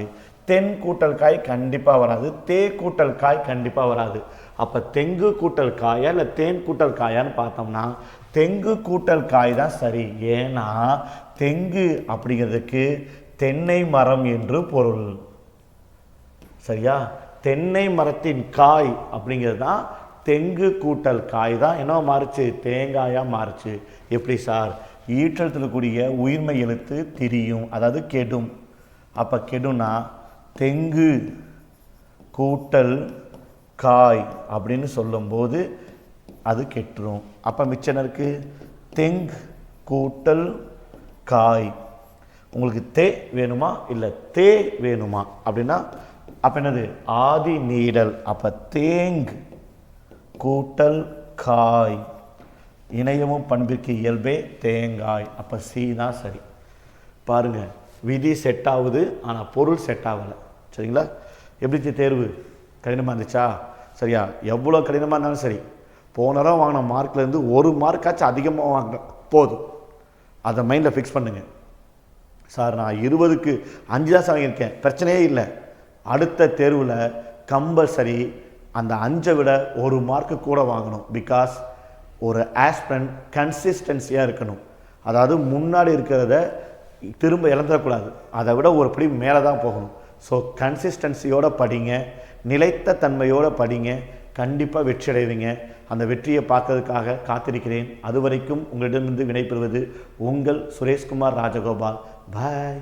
Speaker 1: தென் கூட்டல் காய் கண்டிப்பாக வராது, தே கூட்டல் காய் கண்டிப்பாக வராது. அப்போ தெங்கு கூட்டல் காயா இல்லை தேன் கூட்டல் காயான்னு பார்த்தோம்னா தெங்கு கூட்டல் காய் தான் சரி. ஏன்னா தெங்கு அப்படிங்கிறதுக்கு தென்னை மரம் என்று பொருள். சரியா? தென்னை மரத்தின் காய் அப்படிங்கிறது தான் தெங்கு கூட்டல் காய் தான் என்ன மாறுச்சு? தேங்காயாக மாறுச்சு. எப்படி சார்? ஈற்றத்தில் கூடிய உயிர்மை எழுத்து திரியும், அதாவது கெடும். அப்போ கெடுனா தெங்கு கூட்டல் காய் அப்படின்னு சொல்லும்போது அது கெட்டுரும். அப்போ மிச்சம் இருக்கு தெங் கூட்டல் காய். உங்களுக்கு தே வேணுமா இல்லை தே வேணுமா அப்படின்னா அப்போ என்னது? ஆதி நீடல். அப்போ தேங் கூட்டல் காய். இணையமும் பண்பிற்கு இயல்பே தேங்காய். அப்போ சி தான் சரி. பாருங்க, விதி செட் ஆகுது, ஆனால் பொருள் செட் ஆகலை. சரிங்களா? எப்படி தேர்வு கடினமாக இருந்துச்சா? சரியா? எவ்வளோ கடினமாக இருந்தாலும் சரி, போன தடவை வாங்கின மார்க்லேருந்து ஒரு மார்க்காச்சும் அதிகமாக வாங்க போதும். அதை மைண்டில் ஃபிக்ஸ் பண்ணுங்க. சார் நான் 20க்கு 5 தான் சார் வாங்கியிருக்கேன், பிரச்சனையே இல்லை. அடுத்த தேர்வில் கம்பல்சரி அந்த 5 விட ஒரு மார்க்கு கூட வாங்கணும். பிகாஸ் ஒரு ஆஸ்பிரண்ட் கன்சிஸ்டன்சியாக இருக்கணும். அதாவது முன்னாடி இருக்கிறத திரும்ப இழந்துடக்கூடாது, அதை விட ஒரு படி மேலே தான் போகணும். ஸோ கன்சிஸ்டன்சியோடு படிங்க, நிலைத்த தன்மையோடு படிங்க, கண்டிப்பாக வெற்றி அடைவீங்க. அந்த வெற்றியை பார்க்கறதுக்காக காத்திருக்கிறேன். அதுவரைக்கும் உங்களிடமிருந்து விடைபெறுவது உங்கள் சுரேஷ்குமார் ராஜகோபால். பாய்.